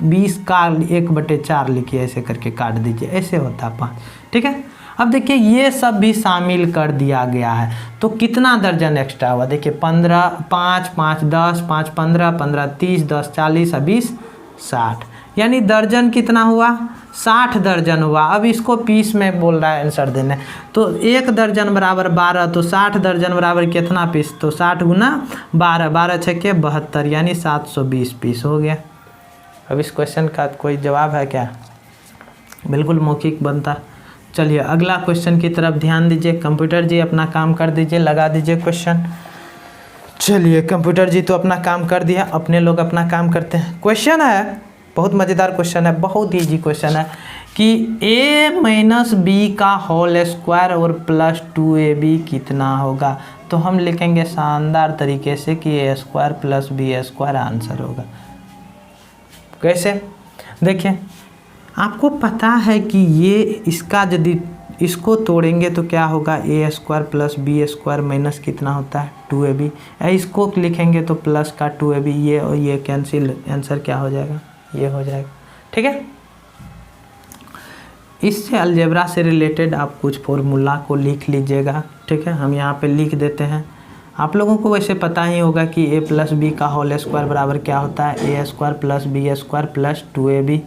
20 का 1/4 लिखिए, ऐसे करके काट दीजिए, ऐसे होता है 5। ठीक है, अब देखिए ये सब भी शामिल कर दिया गया है, तो कितना दर्जन एक्स्ट्रा हुआ, देखिए 15, 5, 5, 10, 5, 15, 15, 30, 10, 40, 20, 60, यानी दर्जन कितना हुआ 60 दर्जन हुआ। अब इसको पीस में बोल रहा है आंसर देने, तो 1 दर्जन बराबर 12, तो 60 दर्जन बराबर कितना पीस, तो 60 गुना 12, 12 छक्के 72, यानी 720 पीस हो गया। अब इस क्वेश्चन का कोई जवाब है क्या, बिल्कुल मौखिक बनता। चलिए अगला क्वेश्चन की तरफ ध्यान दीजिए। कंप्यूटर जी अपना काम कर दीजिए, लगा दीजिए क्वेश्चन। चलिए कंप्यूटर जी तो अपना काम कर दिया, अपने लोग अपना काम करते हैं। क्वेश्चन है, बहुत मज़ेदार क्वेश्चन है, बहुत ईजी क्वेश्चन है कि a - b का होल स्क्वायर और प्लस 2ab कितना होगा। तो हम लिखेंगे शानदार तरीके से कि a² + b² आंसर होगा। कैसे, देखिए आपको पता है कि ये इसका यदि इसको तोड़ेंगे तो क्या होगा, a² + b² माइनस कितना होता है 2ab, इसको लिखेंगे तो प्लस का 2ab, ये और ये कैंसिल, आंसर क्या हो जाएगा, ये हो जाएगा। ठीक है, इससे अलजेब्रा से रिलेटेड आप कुछ फॉर्मूला को लिख लीजिएगा। ठीक है, हम यहाँ पे लिख देते हैं। आप लोगों को वैसे पता ही होगा कि a + b का होल स्क्वायर बराबर क्या होता है, a² + b² + 2ab,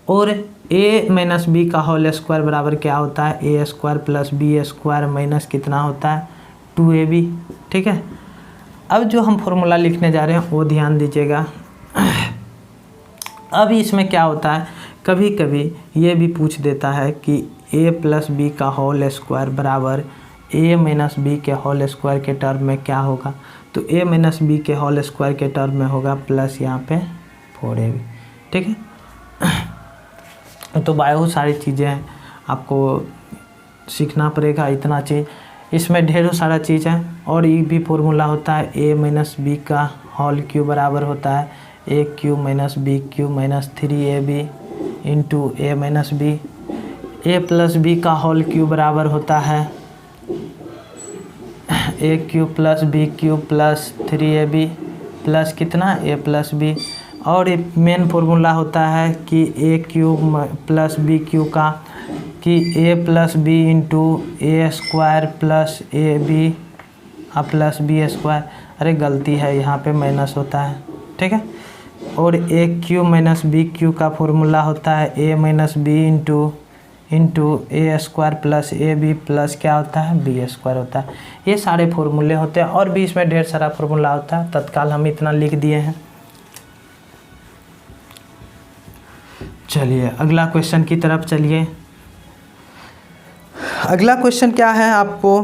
और a - b का होल स्क्वायर बराबर क्या होता है, a² + b² माइनस कितना होता है 2ab। ठीक है, अब जो हम फॉर्मूला लिखने जा रहे हैं वो ध्यान दीजिएगा। अब इसमें क्या होता है, कभी कभी ये भी पूछ देता है कि a + b का होल स्क्वायर बराबर a - b के होल स्क्वायर के टर्म में क्या होगा। तो a - b के होल स्क्वायर के टर्म में होगा प्लस यहाँ पे 4ab। ठीक है, तो बहुत सारी चीज़ें हैं, आपको सीखना पड़ेगा इतना चीज़, इसमें ढेरों सारा चीज़ है। और ये भी फॉर्मूला होता है a - b का होल क्यूब बराबर होता है a³ - b³ - 3ab into a - b। a + b का होल क्यूब बराबर होता है a³ + b³ + 3ab प्लस कितना a + b, और मेन फार्मूला होता है कि A cube plus B cube का, कि A plus B into A square plus A B plus B square. अरे गलती है, यहाँ पे माइनस होता है, ठीक है। और A cube minus B cube का फॉर्मूला होता है A minus B into A square plus A B plus क्या होता है बी स्क्वायर होता है। ये सारे फॉर्मूले होते हैं और भी इसमें ढेर सारा फॉर्मूला होता है, तत्काल हम इतना लिख दिए हैं। चलिए अगला क्वेश्चन की तरफ चलिए। अगला क्वेश्चन क्या है, आपको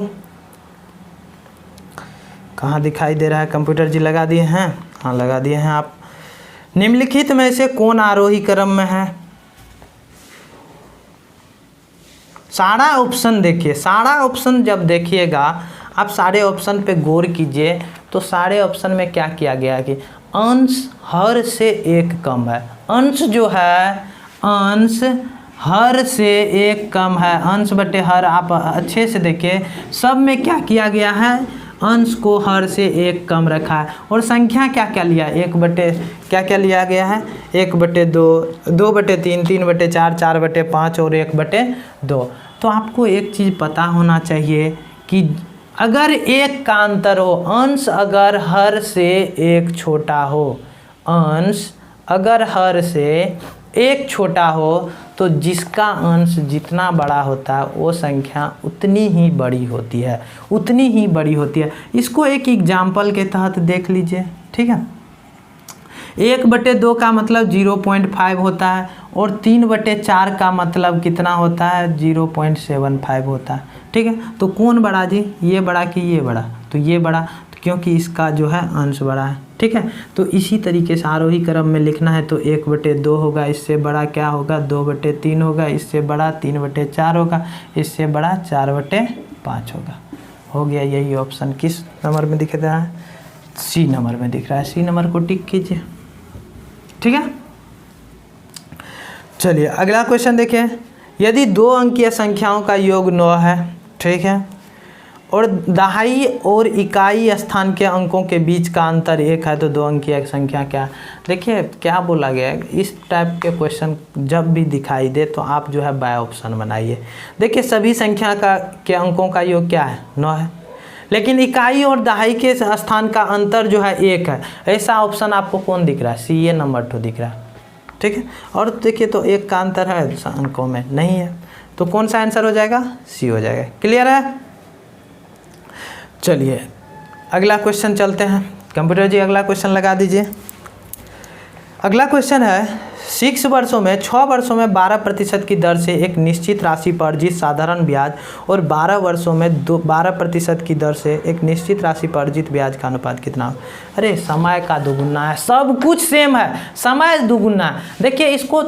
कहाँ दिखाई दे रहा है? कंप्यूटर जी लगा दिए हैं, हाँ लगा दिए हैं आप। निम्नलिखित में से कौन आरोही क्रम में है? सारा ऑप्शन देखिए, सारा ऑप्शन जब देखिएगा आप सारे ऑप्शन पे गौर कीजिए तो सारे ऑप्शन में क्या किया गया है कि अंश हर से एक कम है। अंश जो है, अंश हर से एक कम है, अंश बटे हर। आप अच्छे से देखिए, सब में क्या किया गया है, अंश को हर से एक कम रखा है। और संख्या क्या क्या लिया, एक बटे क्या क्या लिया गया है, 1/2, 2/3, 3/4, 4/5 और 1/2। तो आपको एक चीज़ पता होना चाहिए कि अगर एक का अंतर हो, अंश अगर हर से एक छोटा हो, अंश अगर हर से एक छोटा हो तो जिसका अंश जितना बड़ा होता है वो संख्या उतनी ही बड़ी होती है, उतनी ही बड़ी होती है। इसको एक एग्जाम्पल के तहत देख लीजिए, ठीक है। 1/2 का मतलब 0.5 होता है और 3/4 का मतलब कितना होता है 0.75 होता है, ठीक है। तो कौन बड़ा जी, ये बड़ा कि ये बड़ा? तो ये बड़ा, क्योंकि इसका जो है अंश बड़ा है, ठीक है। तो इसी तरीके से आरोही क्रम में लिखना है तो 1/2 होगा, इससे बड़ा क्या होगा 2/3 होगा, इससे बड़ा 3/4 होगा, इससे बड़ा 4/5 होगा। हो गया, यही ऑप्शन किस नंबर में दिख रहा है? सी नंबर में दिख रहा है। सी नंबर को टिक कीजिए, ठीक है। चलिए अगला क्वेश्चन देखिए। यदि 2 अंकीय संख्याओं का योग 9 है, ठीक है, और दहाई और इकाई स्थान के अंकों के बीच का अंतर 1 है तो 2 अंकीय संख्या क्या? देखिए क्या बोला गया है, इस टाइप के क्वेश्चन जब भी दिखाई दे तो आप जो है बाय ऑप्शन बनाइए। देखिए सभी संख्या के अंकों का योग क्या है 9 है, लेकिन इकाई और दहाई के स्थान का अंतर जो है 1 है। ऐसा ऑप्शन आपको कौन दिख रहा है? सी, ये नंबर 2 दिख रहा है, ठीक है। और देखिए तो 1 का अंतर है अंकों में नहीं है, तो कौन सा आंसर हो जाएगा? सी हो जाएगा। क्लियर है? चलिए अगला क्वेश्चन चलते हैं। कंप्यूटर जी अगला क्वेश्चन लगा दीजिए। अगला क्वेश्चन है 6 वर्षों में 6 वर्षों में 12% की दर से एक निश्चित राशि पर अर्जित साधारण ब्याज और 12 वर्षों में 12% की दर से एक निश्चित राशि पर अर्जित ब्याज का अनुपात कितना हो? अरे समय का दुगुना है, सब कुछ सेम है, समय दुगुना है। देखिए इसको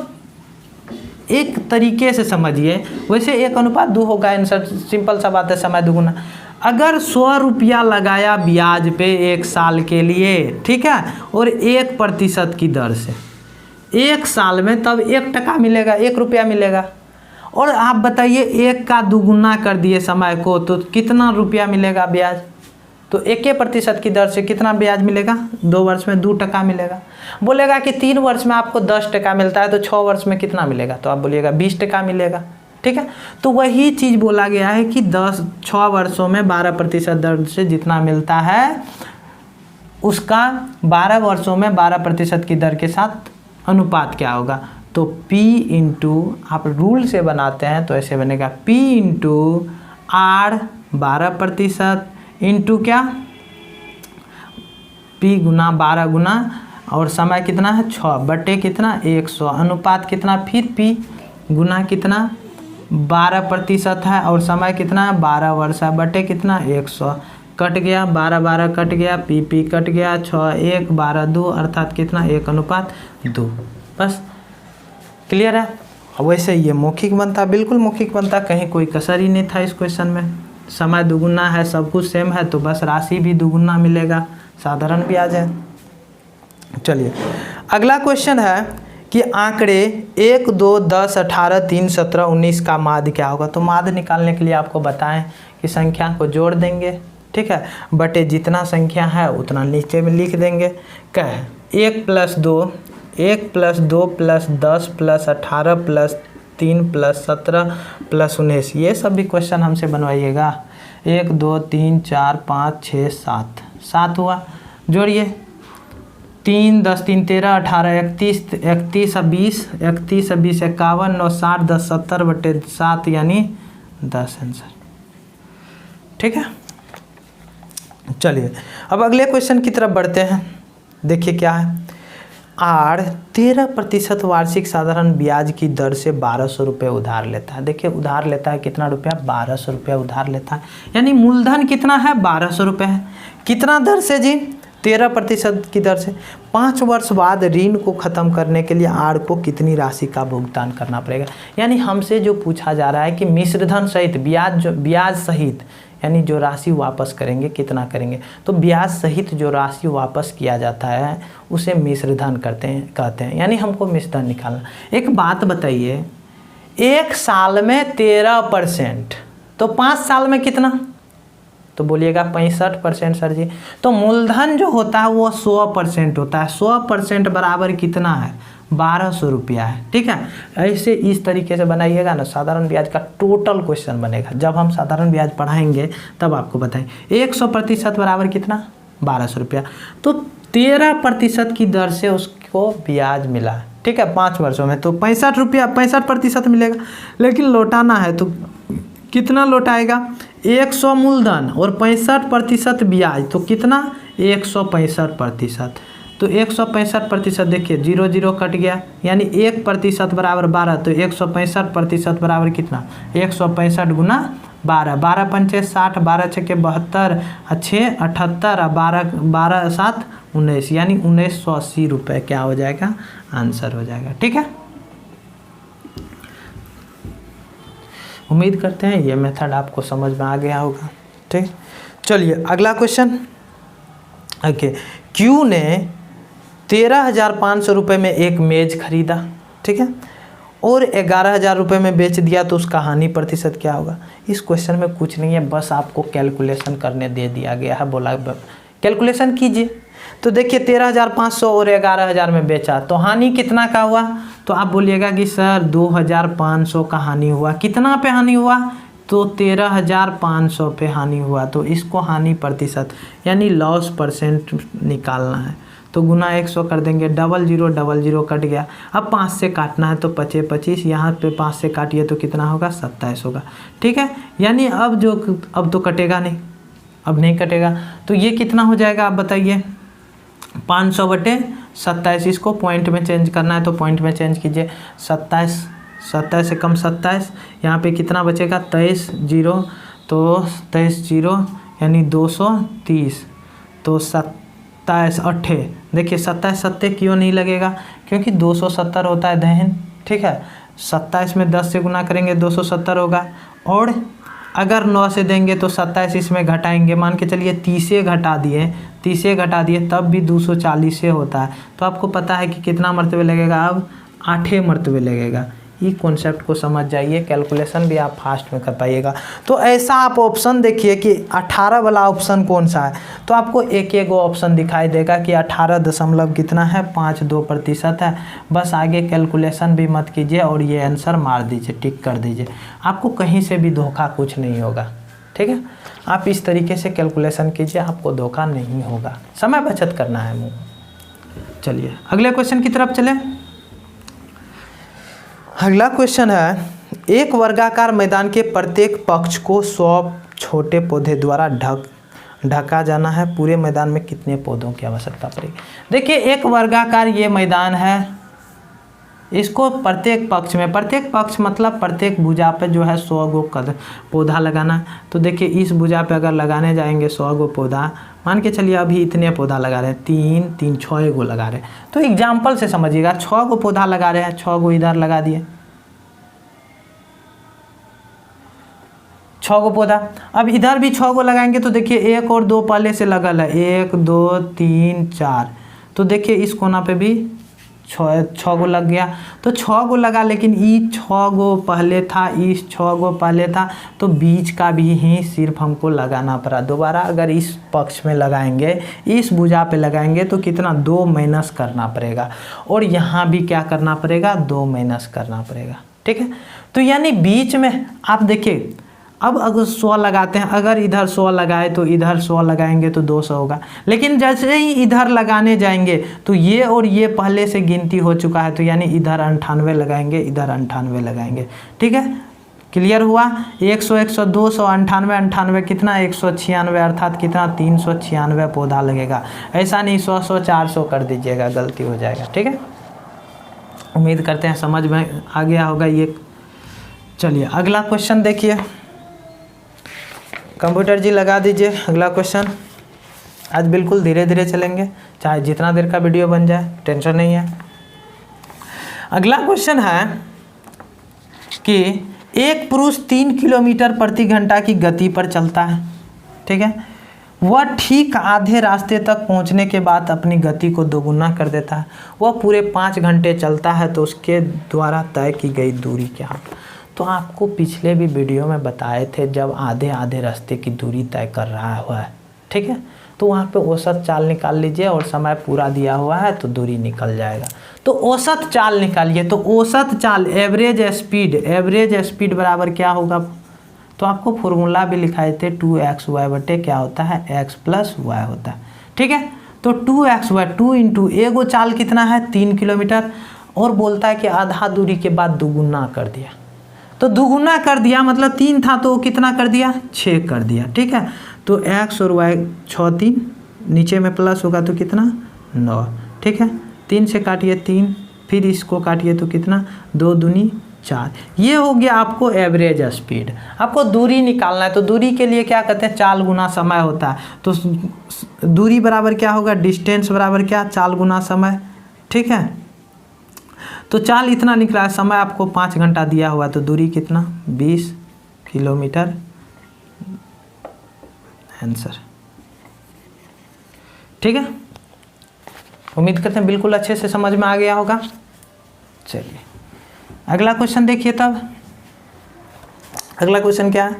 एक तरीके से समझिए, वैसे 1:2 होगा आंसर, सिंपल सा बात है, समय दुगुना। अगर 100 रुपया लगाया ब्याज पे 1 साल के लिए, ठीक है, और 1% की दर से 1 साल में तब 1 टका मिलेगा, 1 रुपया मिलेगा। और आप बताइए 1 का दुगुना कर दिए समय को तो कितना रुपया मिलेगा ब्याज? तो 1% की दर से कितना ब्याज मिलेगा? 2 वर्ष में 2 टका मिलेगा। बोलेगा कि 3 वर्ष में आपको 10 टका मिलता है तो 6 वर्ष में कितना मिलेगा? तो आप बोलिएगा 20 टका मिलेगा, ठीक है। तो वही चीज़ बोला गया है कि 6 वर्षों में 12% दर से जितना मिलता है उसका 12 वर्षों में 12% की दर के साथ अनुपात क्या होगा? तो P इंटू, आप रूल से बनाते हैं तो ऐसे बनेगा P इंटू R 12% इंटू क्या P गुना 12 गुना और समय कितना है 6 बटे कितना 100, अनुपात कितना फिर P गुना कितना 12% है और समय कितना है 12 वर्ष है बटे कितना 100, कट गया 12 कट गया, P कट गया, 6 1 12 2 अर्थात कितना 1:2। बस क्लियर है। वैसे ये मौखिक बनता, बिल्कुल मौखिक बनता, कहीं कोई कसर ही नहीं था इस क्वेश्चन में। समय दुगुना है, सब कुछ सेम है तो बस राशि भी दुगुना मिलेगा, साधारण ब्याज है। चलिए अगला क्वेश्चन है कि आंकड़े 1 2 10 18 3 17 19 का माध्य क्या होगा? तो माध्य निकालने के लिए आपको बताएं कि संख्या को जोड़ देंगे, ठीक है, बटे जितना संख्या है उतना नीचे में लिख देंगे। क्या है 1 + 2 1 + 2 + 10 + 18 + 3 + 17 + 19, ये सब भी क्वेश्चन हमसे बनवाइएगा। 1 2 3 4 5 6 7, 7 हुआ। जोड़िए 3 10 3 13 18 31 31 20 31 20 51 9 60 10 70/7 यानी 10 आंसर। ठीक है, चलिए अब अगले क्वेश्चन की तरफ बढ़ते हैं। देखिए क्या है। आर 13% वार्षिक साधारण ब्याज की दर से 1200 रुपये उधार लेता है। देखिए उधार लेता है कितना रुपया, 1200 रुपया उधार लेता है, यानी मूलधन कितना है, 1200 रुपये है। कितना दर से जी, 13% की दर से। 5 वर्ष बाद ऋण को ख़त्म करने के लिए आर को कितनी राशि का भुगतान करना पड़ेगा। यानी हमसे जो पूछा जा रहा है कि मिश्रधन सहित ब्याज सहित, यानी जो राशि वापस करेंगे कितना करेंगे, तो ब्याज सहित जो राशि वापस किया जाता है उसे मिश्रधन कहते हैं। यानी हमको मिश्रधन निकालना। एक बात बताइए, 1 साल में 13%, तो 5 साल में कितना, तो बोलिएगा 65% सर जी। तो मूलधन जो होता है वो 100% होता है। 100% बराबर कितना है, 1200 रुपया है। ठीक है, ऐसे इस तरीके से बनाइएगा ना, साधारण ब्याज का टोटल क्वेश्चन बनेगा। जब हम साधारण ब्याज पढ़ाएंगे तब आपको बताएंगे। 100% बराबर कितना, 1200 रुपया। तो 13% की दर से उसको ब्याज मिला। ठीक है, 5 वर्षों में, तो 65 रुपया, 65% मिलेगा। लेकिन लौटाना है तो कितना लौटाएगा, 100 मूलधन और 65% ब्याज, तो कितना, 165%। तो 165% देखिए 0 0 कट गया, यानी 1% बराबर 12, तो 165% बराबर कितना, 165 गुना 12, 12 पंचे 60, 12 छके 72, 6 78, 12 7 19, यानी 1980 रुपये क्या हो जाएगा, आंसर हो जाएगा। ठीक है, उम्मीद करते हैं ये मेथड आपको समझ में आ गया होगा। ठीक, चलिए अगला क्वेश्चन। ओके, क्यू ने 13,500 रुपये में एक मेज खरीदा, ठीक है, और 11,000 रुपये में बेच दिया, तो उसका हानि प्रतिशत क्या होगा। इस क्वेश्चन में कुछ नहीं है, बस आपको कैलकुलेशन करने दे दिया गया है, बोला कैलकुलेशन कीजिए। तो देखिए 13,500 और 11,000 में बेचा, तो हानि कितना का हुआ, तो आप बोलिएगा कि सर 2,500 का हानि हुआ। कितना पे हानि हुआ, तो 13,500 पे हानि हुआ। तो इसको हानि प्रतिशत यानी लॉस परसेंट निकालना है, तो गुना 100 कर देंगे, 0000 कट गया। अब 5 से काटना है, तो 25 25, यहाँ पे 5 से काटिए तो कितना होगा, 27 होगा। ठीक है, यानी अब तो कटेगा नहीं, अब नहीं कटेगा, तो ये कितना हो जाएगा आप बताइए, 500/27। इसको पॉइंट में चेंज करना है तो पॉइंट में चेंज कीजिए, 27 से कम 27, यहाँ पे कितना बचेगा, 23 0, तो 23 0 यानी 230, तो 27 8, देखिए 27 7 क्यों नहीं लगेगा, क्योंकि 270 होता है दहन। ठीक है, 27 में 10 से गुना करेंगे 270 होगा, और अगर 9 से देंगे तो 27 इसमें घटाएंगे, मान के चलिए 30 घटा दिए तब भी 240 से होता है। तो आपको पता है कि कितना मरतबे लगेगा, अब 8 मरतबे लगेगा। ये कॉन्सेप्ट को समझ जाइए, कैलकुलेशन भी आप फास्ट में कर पाइएगा। तो ऐसा आप ऑप्शन देखिए कि 18 वाला ऑप्शन कौन सा है, तो आपको एक ऑप्शन दिखाई देगा कि 18 दशमलव कितना है, 52% है। बस आगे कैलकुलेशन भी मत कीजिए और ये आंसर मार दीजिए, टिक कर दीजिए, आपको कहीं से भी धोखा कुछ नहीं होगा। ठीक है, आप इस तरीके से कैलकुलेशन कीजिए, आपको धोखा नहीं होगा, समय बचत करना है। चलिए अगले क्वेश्चन की तरफ चलें। अगला क्वेश्चन है, एक वर्गाकार मैदान के प्रत्येक पक्ष को 100 छोटे पौधे द्वारा ढका जाना है, पूरे मैदान में कितने पौधों की आवश्यकता पड़ेगी। देखिए एक वर्गाकार ये मैदान है, इसको प्रत्येक पक्ष मतलब प्रत्येक भुजा पे जो है 100 गो पौधा लगाना है। तो देखिए इस भुजा पे अगर लगाने जाएंगे 100 गो पौधा, मान के चलिए अभी इतने पौधा लगा रहे हैं, 3 6 गो लगा रहे हैं। तो एग्जाम्पल से समझिएगा, 6 गो पौधा लगा रहे हैं, 6 गो इधर लगा दिए, 6 गो पौधा। अब इधर भी 6 गो लगाएंगे, तो देखिए 1 और 2 पहले से लगल है, 1 2 3 4, तो देखिए इस कोना पे भी छः गो लग गया, तो 6 गो लगा, लेकिन ई 6 गो पहले था, इस 6 गो पहले था, तो बीच का भी ही सिर्फ हमको लगाना पड़ा। दोबारा अगर इस पक्ष में लगाएंगे, इस भुजा पे लगाएंगे तो कितना 2 माइनस करना पड़ेगा, और यहाँ भी क्या करना पड़ेगा 2 माइनस करना पड़ेगा। ठीक है, तो यानी बीच में आप देखिए, अब अगर 100 लगाते हैं, अगर इधर 100 लगाए तो इधर 100 लगाएंगे तो 200 होगा, लेकिन जैसे ही इधर लगाने जाएंगे तो ये और ये पहले से गिनती हो चुका है, तो यानी इधर 98 लगाएंगे, इधर 98 लगाएंगे। ठीक है, क्लियर हुआ। 100 100 200 98 98 कितना 196, अर्थात कितना 396 पौधा लगेगा। ऐसा नहीं 100 100 400 कर दीजिएगा, गलती हो जाएगा। ठीक है, उम्मीद करते हैं समझ में आ गया होगा ये। चलिए अगला क्वेश्चन देखिए, कंप्यूटर जी लगा दीजिए अगला क्वेश्चन। आज बिल्कुल धीरे धीरे चलेंगे, चाहे जितना देर का वीडियो बन जाए, टेंशन नहीं है। अगला क्वेश्चन है कि एक पुरुष 3 किलोमीटर प्रति घंटा की गति पर चलता है। ठीक है, वह ठीक आधे रास्ते तक पहुंचने के बाद अपनी गति को दोगुना कर देता है। वह पूरे 5 घंटे चलता है, तो उसके द्वारा तय की गई दूरी क्या? तो आपको पिछले भी वीडियो में बताए थे, जब आधे आधे रास्ते की दूरी तय कर रहा हुआ है, ठीक है, तो वहाँ पे औसत चाल निकाल लीजिए, और समय पूरा दिया हुआ है तो दूरी निकल जाएगा। तो औसत चाल निकालिए, तो औसत चाल एवरेज स्पीड बराबर क्या होगा? तो आपको फॉर्मूला भी लिखाए थे 2xy बटे क्या होता है, x + y होता है। ठीक है, तो 2xy 2 इंटू एगो चाल कितना है 3 किलोमीटर, और बोलता है कि आधा दूरी के बाद दुगुना कर दिया। तो दुगुना कर दिया मतलब 3 था तो कितना कर दिया 6 कर दिया। ठीक है, तो x और y 6 3 नीचे में प्लस होगा तो कितना 9। ठीक है, 3 से काटिए 3, फिर इसको काटिए तो कितना 2 दूनी 4। ये हो गया आपको एवरेज स्पीड। आपको दूरी निकालना है, तो दूरी के लिए क्या कहते हैं, चाल गुना समय होता है। तो दूरी बराबर क्या होगा, डिस्टेंस बराबर क्या, चाल गुना समय। ठीक है, तो चाल इतना निकला है, समय आपको 5 घंटा दिया हुआ, तो दूरी कितना 20 किलोमीटर आंसर। ठीक है, उम्मीद करते हैं बिल्कुल अच्छे से समझ में आ गया होगा। चलिए अगला क्वेश्चन देखिए। तब अगला क्वेश्चन क्या है,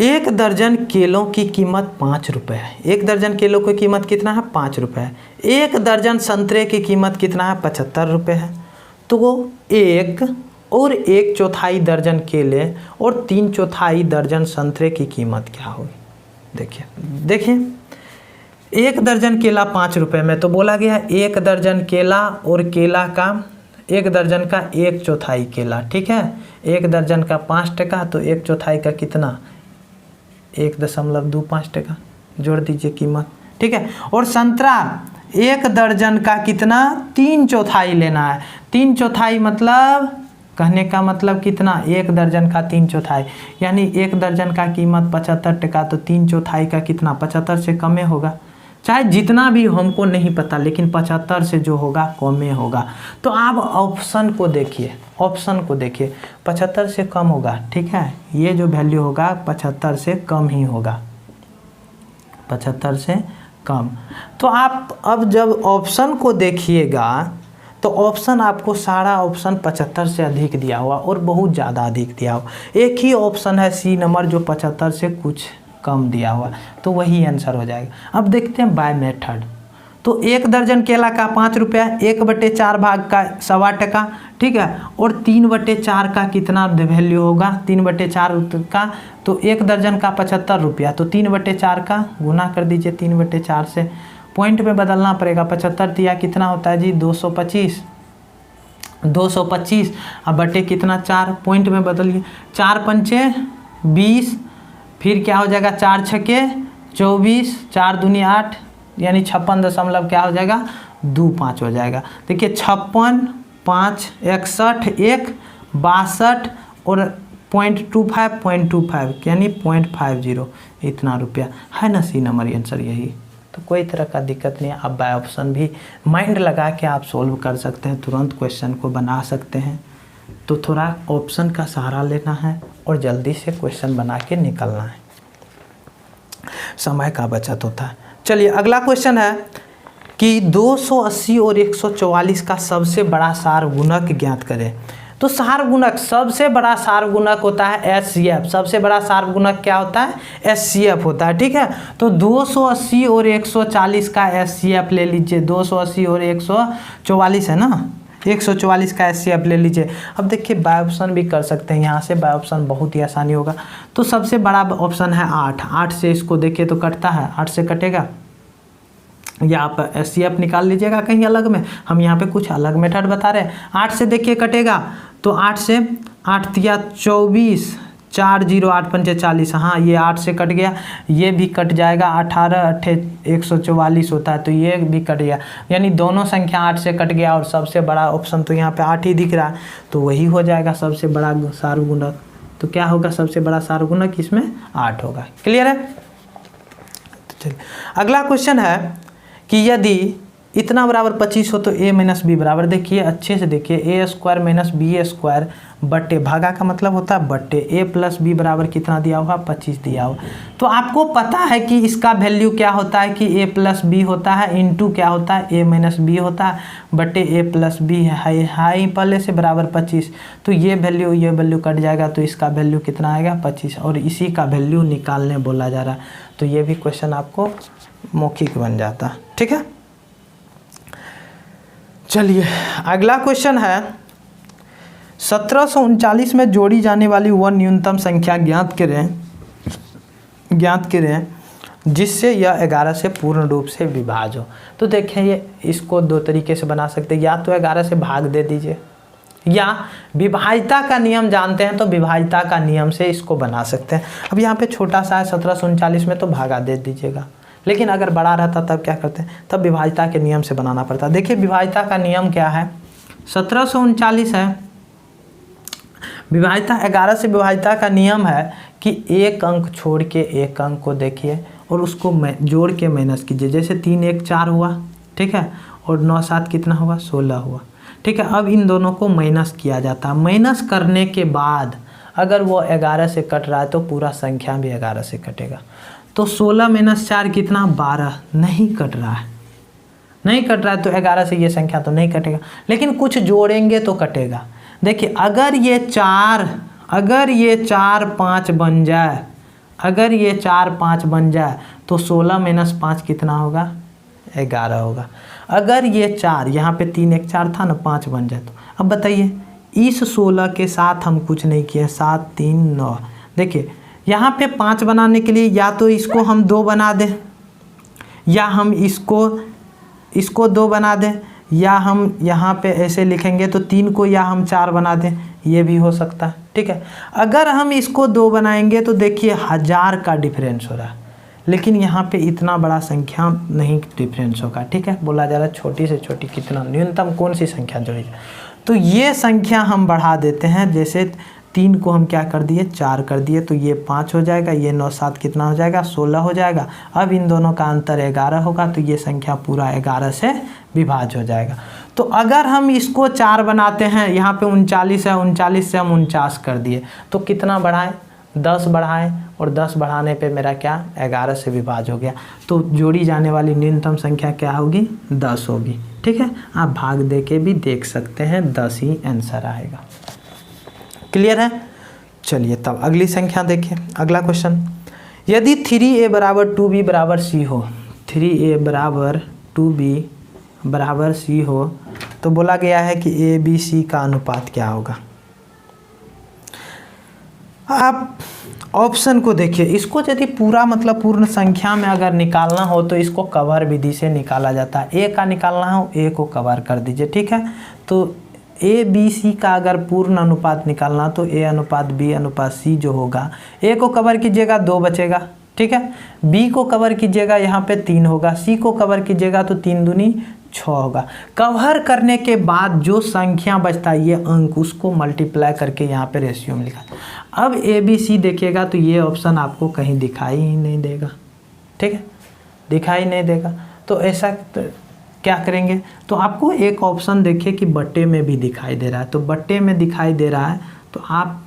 1 दर्जन केलों की कीमत 5 रुपये है। 1 दर्जन केलों की कीमत कितना है 5 रुपये है। 1 दर्जन संतरे की कीमत कितना है 75 रुपये है। तो 1 और 1/4 दर्जन केले और 3/4 दर्जन संतरे की कीमत क्या होगी? देखिए 1 दर्जन केला 5 रुपये में, तो बोला गया 1 दर्जन केला, और केला का 1 दर्जन का 1/4 केला। ठीक है, 1 दर्जन का 5 टका, तो 1/4 का कितना 1.25 टका, जोड़ दीजिए कीमत। ठीक है, और संतरा 1 दर्जन का कितना 3/4 लेना है। 3/4 मतलब कहने का मतलब कितना 1 दर्जन का 3/4, यानी 1 दर्जन का कीमत 75 टका, तो 3/4 का कितना 75 से कम होगा। चाहे जितना भी हमको नहीं पता, लेकिन 75 से जो होगा कम होगा। तो आप ऑप्शन को देखिए, 75 से कम होगा। ठीक है, ये जो वैल्यू होगा 75 से कम ही होगा, 75 से कम। तो आप अब जब ऑप्शन को देखिएगा, तो ऑप्शन आपको सारा ऑप्शन 75 से अधिक दिया हुआ और बहुत ज़्यादा अधिक दिया हुआ। एक ही ऑप्शन है सी नंबर जो 75 से कुछ कम दिया हुआ, तो वही आंसर हो जाएगा। अब देखते हैं बाय मेथड। तो 1 दर्जन केला का 5 रुपया, 1/4 भाग का 1.25 टका। ठीक है, और 3/4 का कितना वैल्यू होगा 3/4 का, तो 1 दर्जन का 75 रुपया, तो 3/4 का गुना कर दीजिए 3/4 से। पॉइंट में बदलना पड़ेगा, 75 दिया कितना होता है जी 225, 225 अब बटे कितना 4, पॉइंट में बदलिए 4 पंचे 20, फिर क्या हो जाएगा 4 छक्के 24, 4 दूनी 8, यानी 56 दशमलव क्या हो जाएगा 25 हो जाएगा। देखिए 56, 5, 61, 1, 62 और 0.25 यानी 0.50, इतना रुपया है ना सी नंबर आंसर यही। तो कोई तरह का दिक्कत नहीं है, आप बाय ऑप्शन भी माइंड लगा के आप सोल्व कर सकते हैं, तुरंत क्वेश्चन को बना सकते हैं। तो थोड़ा ऑप्शन का सहारा लेना है और जल्दी से क्वेश्चन बना के निकलना है, समय का बचत होता है। चलिए अगला क्वेश्चन है कि 280 और 144 का सबसे बड़ा सारगुणक ज्ञात करें। तो सारगुणक, सबसे बड़ा सारगुणक होता है HCF। सबसे बड़ा सारगुणक क्या होता है? HCF होता है, ठीक है। तो 280 और 140 का HCF ले लीजिए। 280 और 144 है ना, 144 का HCF ले लीजिए। अब देखिए बाय ऑप्शन भी कर सकते हैं, यहाँ से बाय ऑप्शन बहुत ही आसानी होगा। तो सबसे बड़ा ऑप्शन है 8। 8 से इसको देखिए तो कटता है, 8 से कटेगा, या आप HCF निकाल लीजिएगा कहीं अलग में, हम यहाँ पे कुछ अलग मेथड बता रहे हैं। 8 से देखिए कटेगा, तो 8 से 8 तिया 24, 4 0 8 पंचे 40, हाँ ये 8 से कट गया, ये भी कट जाएगा। 18 8 144 होता है, तो ये भी कट गया, यानी दोनों संख्या 8 से कट गया। और सबसे बड़ा ऑप्शन तो यहाँ पे 8 ही दिख रहा है, तो वही हो जाएगा सबसे बड़ा सारगुणक। तो क्या होगा सबसे बड़ा सारगुणक? इसमें 8 होगा। क्लियर है? तो चलिए अगला क्वेश्चन है कि यदि इतना बराबर 25 हो तो a माइनस बी बराबर, देखिए अच्छे से देखिए, ए स्क्वायर माइनस बी स्क्वायर बट्टे, भागा का मतलब होता है बट्टे, a प्लस बी बराबर कितना दिया हुआ? 25 दिया हुआ। तो आपको पता है कि इसका वैल्यू क्या होता है कि a प्लस बी होता है इंटू क्या होता है? a माइनस बी होता है बट्टे a प्लस बी है पहले से बराबर 25। तो ये वैल्यू कट जाएगा, तो इसका वैल्यू कितना आएगा? 25, और इसी का वैल्यू निकालने बोला जा रहा है। तो ये भी क्वेश्चन आपको मौखिक बन जाता है, ठीक है। चलिए अगला क्वेश्चन है 1739 में जोड़ी जाने वाली वह न्यूनतम संख्या ज्ञात करें जिससे यह 11 से पूर्ण रूप से विभाज्य हो। तो देखें ये इसको दो तरीके से बना सकते हैं, या तो 11 से भाग दे दीजिए, या विभाज्यता का नियम जानते हैं तो विभाज्यता का नियम से इसको बना सकते हैं। अब यहाँ पे छोटा सा है 1739 में, तो भागा दे दीजिएगा, लेकिन अगर बड़ा रहता तब क्या करते हैं? तब विभाज्यता के नियम से बनाना पड़ता। देखिए विभाज्यता का नियम क्या है? 1739 है, विभाज्यता 11 से विभाज्यता का नियम है कि एक अंक छोड़ के एक अंक को देखिए और उसको जोड़ के माइनस कीजिए। जैसे 3 1 4 हुआ, ठीक है, और 9 7 कितना हुआ? 16 हुआ, ठीक है। अब इन दोनों को माइनस किया जाता है। माइनस करने के बाद अगर वो 11 से कट रहा है तो पूरा संख्या भी 11 से कटेगा। तो 16 माइनस 4 कितना? 12। नहीं कट रहा है, नहीं कट रहा है, तो 11 से ये संख्या तो नहीं कटेगा, लेकिन कुछ जोड़ेंगे तो कटेगा। देखिए अगर ये 4 5 बन जाए, अगर ये 4 5 बन जाए तो 16 माइनस 5 कितना होगा? 11 होगा। अगर ये 4, यहाँ पे 3 1 4 था ना, 5 बन जाए तो अब बताइए, इस 16 के साथ हम कुछ नहीं किए, 7 3 9। देखिए यहाँ पे 5 बनाने के लिए या तो इसको हम 2 बना दें, या हम इसको 2 बना दें, या हम यहाँ पे ऐसे लिखेंगे तो 3 को या हम 4 बना दें, ये भी हो सकता है, ठीक है। अगर हम इसको 2 बनाएंगे तो देखिए 1000 का डिफरेंस हो रहा है, लेकिन यहाँ पे इतना बड़ा संख्या नहीं डिफरेंस होगा, ठीक है। बोला जा रहा है छोटी से छोटी कितना, न्यूनतम कौन सी संख्या जोड़ी जाए, तो ये संख्या हम बढ़ा देते हैं। जैसे 3 को हम क्या कर दिए? 4 कर दिए, तो ये 5 हो जाएगा, ये 9 7 कितना हो जाएगा? 16 हो जाएगा। अब इन दोनों का अंतर 11 होगा, तो ये संख्या पूरा 11 से विभाज्य हो जाएगा। तो अगर हम इसको 4 बनाते हैं, यहाँ पे 39 है, 39 से हम 49 कर दिए, तो कितना बढ़ाएं? 10 बढ़ाएं, और 10 बढ़ाने पे मेरा क्या? 11 से विभाज्य हो गया। तो जोड़ी जाने वाली न्यूनतम संख्या क्या होगी? 10 होगी, ठीक है। आप भाग दे के भी देख सकते हैं, 10 ही आंसर आएगा। क्लियर है? चलिए तब अगली संख्या देखिए, अगला क्वेश्चन, यदि 3a बराबर 2b बराबर c हो, 3a बराबर 2b बराबर c हो, तो बोला गया है कि a b c का अनुपात क्या होगा। आप ऑप्शन को देखिए, इसको यदि पूरा मतलब पूर्ण संख्या में अगर निकालना हो तो इसको कवर विधि से निकाला जाता है। a का निकालना हो, a को कवर कर दीजिए, ठीक है। तो ए बी सी का अगर पूर्ण अनुपात निकालना तो a अनुपात b अनुपात c जो होगा, a को कवर कीजिएगा 2 बचेगा, ठीक है। b को कवर कीजिएगा, यहाँ पे 3 होगा। c को कवर कीजिएगा तो 3 दूनी 6 होगा। कवर करने के बाद जो संख्या बचता है ये अंक, उसको मल्टीप्लाई करके यहाँ पे रेशियो में लिखा। अब ए बी सी देखिएगा तो ये ऑप्शन आपको कहीं दिखाई ही नहीं देगा, ठीक है, दिखाई नहीं देगा। तो ऐसा क्या करेंगे? तो आपको एक ऑप्शन देखिए कि बट्टे में भी दिखाई दे रहा है, तो बट्टे में दिखाई दे रहा है तो आप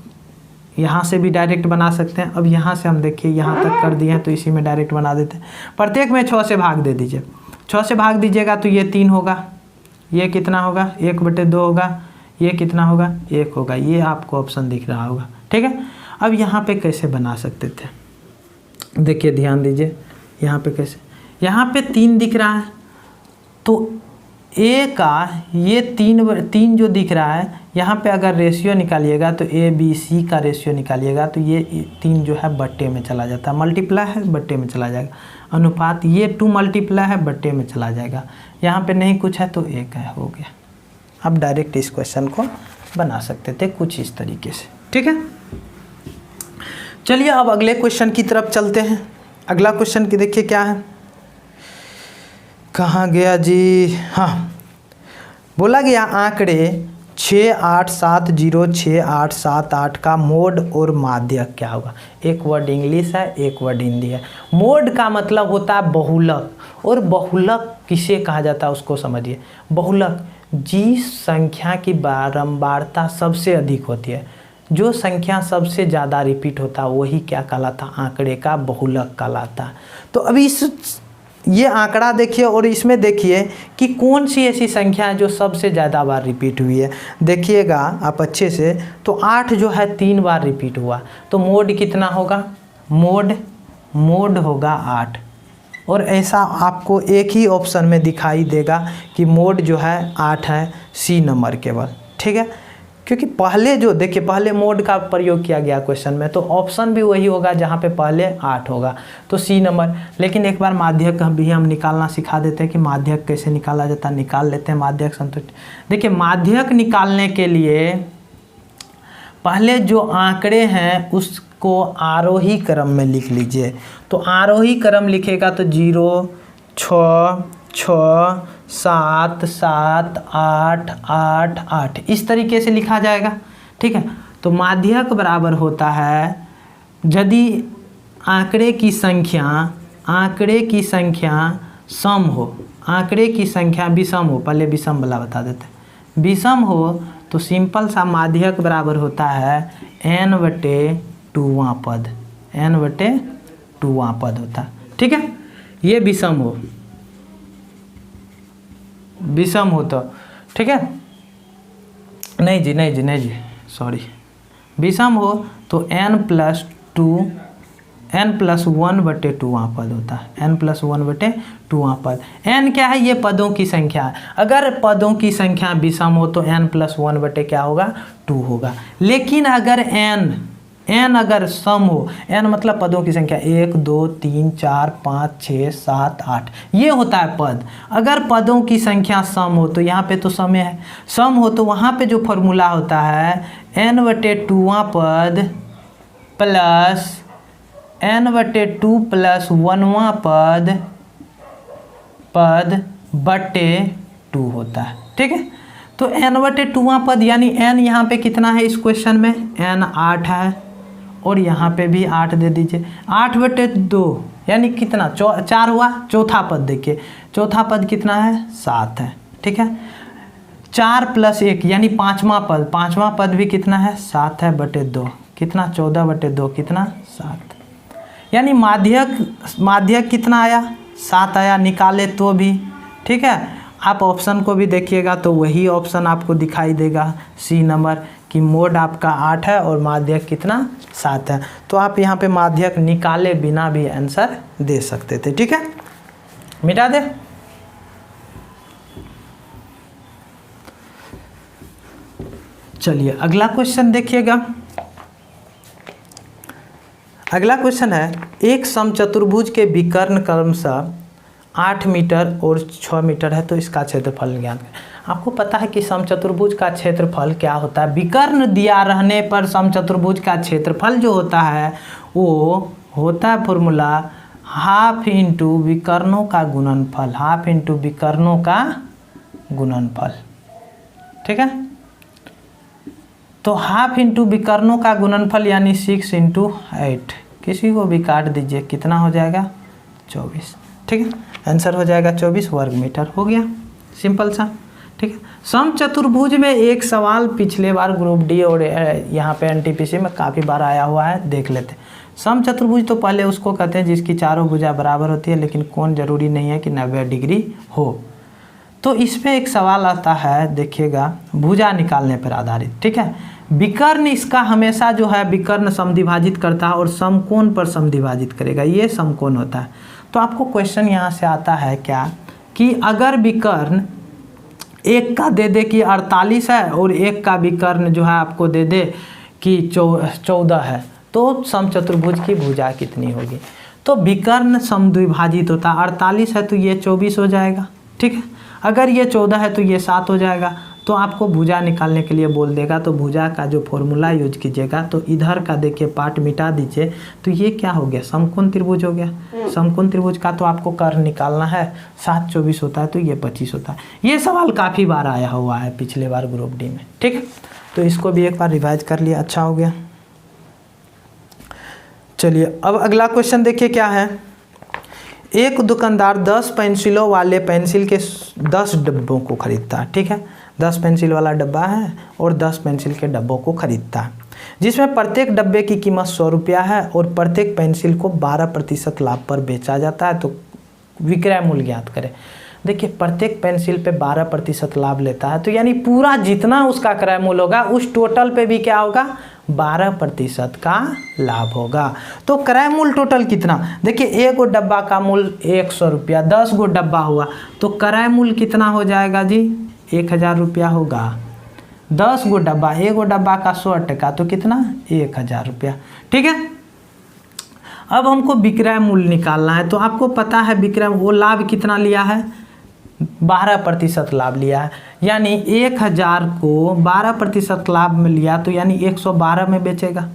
यहाँ से भी डायरेक्ट बना सकते हैं। अब यहाँ से हम देखिए यहाँ तक कर दिए हैं तो इसी में डायरेक्ट बना देते हैं। प्रत्येक में 6 से भाग दे दीजिए, 6 से भाग दीजिएगा तो ये 3 होगा, ये कितना होगा 1/2 होगा, ये कितना होगा 1 होगा। ये आपको ऑप्शन दिख रहा होगा, ठीक है। अब यहाँ पे कैसे बना सकते थे, देखिए ध्यान दीजिए, यहाँ पे कैसे, यहाँ पे 3 दिख रहा है तो ए का ये 3 जो दिख रहा है, यहाँ पे अगर रेशियो निकालिएगा तो ABC का रेशियो निकालिएगा तो ये 3 जो है बट्टे में चला जाता है, मल्टीप्लाई है बट्टे में चला जाएगा, अनुपात ये 2 मल्टीप्लाई है बट्टे में चला जाएगा, यहाँ पे नहीं कुछ है तो 1 है, हो गया। अब डायरेक्ट इस क्वेश्चन को बना सकते थे कुछ इस तरीके से, ठीक है। चलिए अब अगले क्वेश्चन की तरफ चलते हैं। अगला क्वेश्चन की देखिए क्या है, कहाँ गया जी, हाँ, बोला गया आंकड़े 68706878 का मोड और माध्यक क्या होगा। एक वर्ड इंग्लिश है, एक वर्ड हिंदी है। मोड का मतलब होता है बहुलक, और बहुलक किसे कहा जाता है उसको समझिए। बहुलक जिस संख्या की बारंबारता सबसे अधिक होती है, जो संख्या सबसे ज़्यादा रिपीट होता है वही क्या कहलाता, आंकड़े का बहुलक कहलाता। तो अभी ये आंकड़ा देखिए और इसमें देखिए कि कौन सी ऐसी संख्या है जो सबसे ज़्यादा बार रिपीट हुई है। देखिएगा आप अच्छे से, तो 8 जो है 3 बार रिपीट हुआ, तो मोड कितना होगा, मोड होगा 8। और ऐसा आपको एक ही ऑप्शन में दिखाई देगा कि मोड जो है 8 है, C नंबर केवल, ठीक है। क्योंकि पहले जो देखिए पहले मोड का प्रयोग किया गया क्वेश्चन में, तो ऑप्शन भी वही होगा जहाँ पे पहले 8 होगा, तो C नंबर। लेकिन एक बार माध्यक भी हम निकालना सिखा देते हैं कि माध्यक कैसे निकाला जाता है, निकाल लेते हैं माध्यक संतुष्ट। देखिए माध्यक निकालने के लिए पहले जो आंकड़े हैं उसको आरोही क्रम में लिख लीजिए। तो आरोही क्रम लिखेगा तो 0 6 6 7 7 8 8 8 इस तरीके से लिखा जाएगा, ठीक है। तो माध्यक बराबर होता है यदि आंकड़े की संख्या सम हो, आंकड़े की संख्या विषम हो, पहले विषम वाला बता देते हैं, विषम हो तो सिंपल सा माध्यक बराबर होता है n/2वां पद, n/2वां पद होता है, ठीक है। ये विषम हो तो ठीक है, नहीं जी सॉरी, विषम हो तो n+1/2वां पद होता है, n+1/2वां पद। n क्या है, ये पदों की संख्या है। अगर पदों की संख्या विषम हो तो n+1 क्या होगा 2 होगा। लेकिन अगर n अगर सम हो, n मतलब पदों की संख्या 1 2 3 4 5 6 7 8 ये होता है पद। अगर पदों की संख्या सम हो तो यहाँ पे तो समय है, सम हो तो वहाँ पे जो फॉर्मूला होता है n/2वां पद प्लस n/2 + 1वां पद बटे 2 होता है, ठीक है। तो n/2वां पद यानी n यहाँ पे कितना है इस क्वेश्चन में, n 8 है, और यहाँ पे भी 8 दे दीजिए। 8/2 यानी कितना 4 हुआ। चौथा पद देखिए, चौथा पद कितना है 7 है, ठीक है। 4 + 1 यानी पाँचवा पद भी कितना है 7 है बटे 2, कितना 14/2 कितना 7, यानी माध्यक कितना आया 7 आया, निकाले तो भी, ठीक है। आप ऑप्शन को भी देखिएगा तो वही ऑप्शन आपको दिखाई देगा C नंबर कि मोड आपका 8 है और माध्यक कितना 7 है। तो आप यहाँ पे माध्यक निकाले बिना भी आंसर दे सकते थे, ठीक है। मिटा दे। चलिए अगला क्वेश्चन देखिएगा। अगला क्वेश्चन है, एक समचतुर्भुज के विकर्ण क्रमशः 8 मीटर और 6 मीटर है, तो इसका क्षेत्रफल ज्ञात करें। आपको पता है कि समचतुर्भुज का क्षेत्रफल क्या होता है, विकर्ण दिया रहने पर समचतुर्भुज का क्षेत्रफल जो होता है वो होता है फॉर्मूला हाफ इंटू विकर्णों का गुणनफल, हाफ इंटू विकर्णों का गुणनफल, ठीक है। तो हाफ इंटू विकर्णों का गुणनफल यानी 6 × 8, किसी को भी काट दीजिए, कितना हो जाएगा 24, ठीक है। आंसर हो जाएगा 24 वर्ग मीटर, हो गया सिंपल सा, ठीक है। समचतुर्भुज में एक सवाल पिछले बार ग्रुप डी और यहाँ पे NTPC में काफ़ी बार आया हुआ है, देख लेते। सम चतुर्भुज तो पहले उसको कहते हैं जिसकी चारों भुजा बराबर होती है, लेकिन कोण जरूरी नहीं है कि 90 डिग्री हो। तो इसमें एक सवाल आता है, देखिएगा, भुजा निकालने पर आधारित, ठीक है। विकर्ण इसका हमेशा जो है विकर्ण समद्विभाजित करता है और समकोण पर समद्विभाजित करेगा, ये समकोण होता है। तो आपको क्वेश्चन यहाँ से आता है क्या कि अगर विकर्ण एक का दे दे कि 48 है और एक का विकर्ण जो है आपको दे दे कि 14 है, तो समचतुर्भुज की भुजा कितनी होगी। तो विकर्ण समद्विभाजित होता है, 48 है तो ये 24 हो जाएगा, ठीक है। अगर ये 14 है तो ये 7 हो जाएगा। तो आपको भुजा निकालने के लिए बोल देगा, तो भुजा का जो फॉर्मूला यूज कीजिएगा, तो इधर का देखिए पार्ट मिटा दीजिए, तो ये क्या हो गया, समकोण त्रिभुज हो गया। समकोण त्रिभुज का तो आपको कर्ण निकालना है, 7 24 होता है तो ये 25 होता है। ये सवाल काफ़ी बार आया हुआ है पिछले बार ग्रुप डी में, ठीक है। तो इसको भी एक बार रिवाइज कर लिया, अच्छा हो गया। चलिए अब अगला क्वेश्चन देखिए क्या है। एक दुकानदार 10 पेंसिलों वाले पेंसिल के 10 डब्बों को खरीदता है, ठीक है। 10 पेंसिल वाला डब्बा है और 10 पेंसिल के डब्बों को खरीदता है, जिसमें प्रत्येक डब्बे की कीमत 100 रुपया है और प्रत्येक पेंसिल को 12% लाभ पर बेचा जाता है। तो विक्रय मूल्य ज्ञात करें। देखिए प्रत्येक पेंसिल पे 12% लाभ लेता है, तो यानी पूरा जितना उसका क्रय मूल्य होगा उस टोटल पे भी क्या होगा, 12% का लाभ होगा। तो क्रय मूल्य टोटल कितना, देखिए एक गो डब्बा का मूल्य 100 रुपया, 10 गो डब्बा हुआ तो क्रय मूल्य कितना हो जाएगा जी, 1000 रुपया होगा। 10 गो डब्बा, एक गो डब्बा का 100 टका तो कितना, 1000 रुपया, ठीक है। अब हमको विक्रय मूल्य निकालना है, तो आपको पता है विक्रय वो लाभ कितना लिया है, 12% लाभ लिया है, यानी 1000 को 12% लाभ में लिया तो यानी 112 में बेचेगा।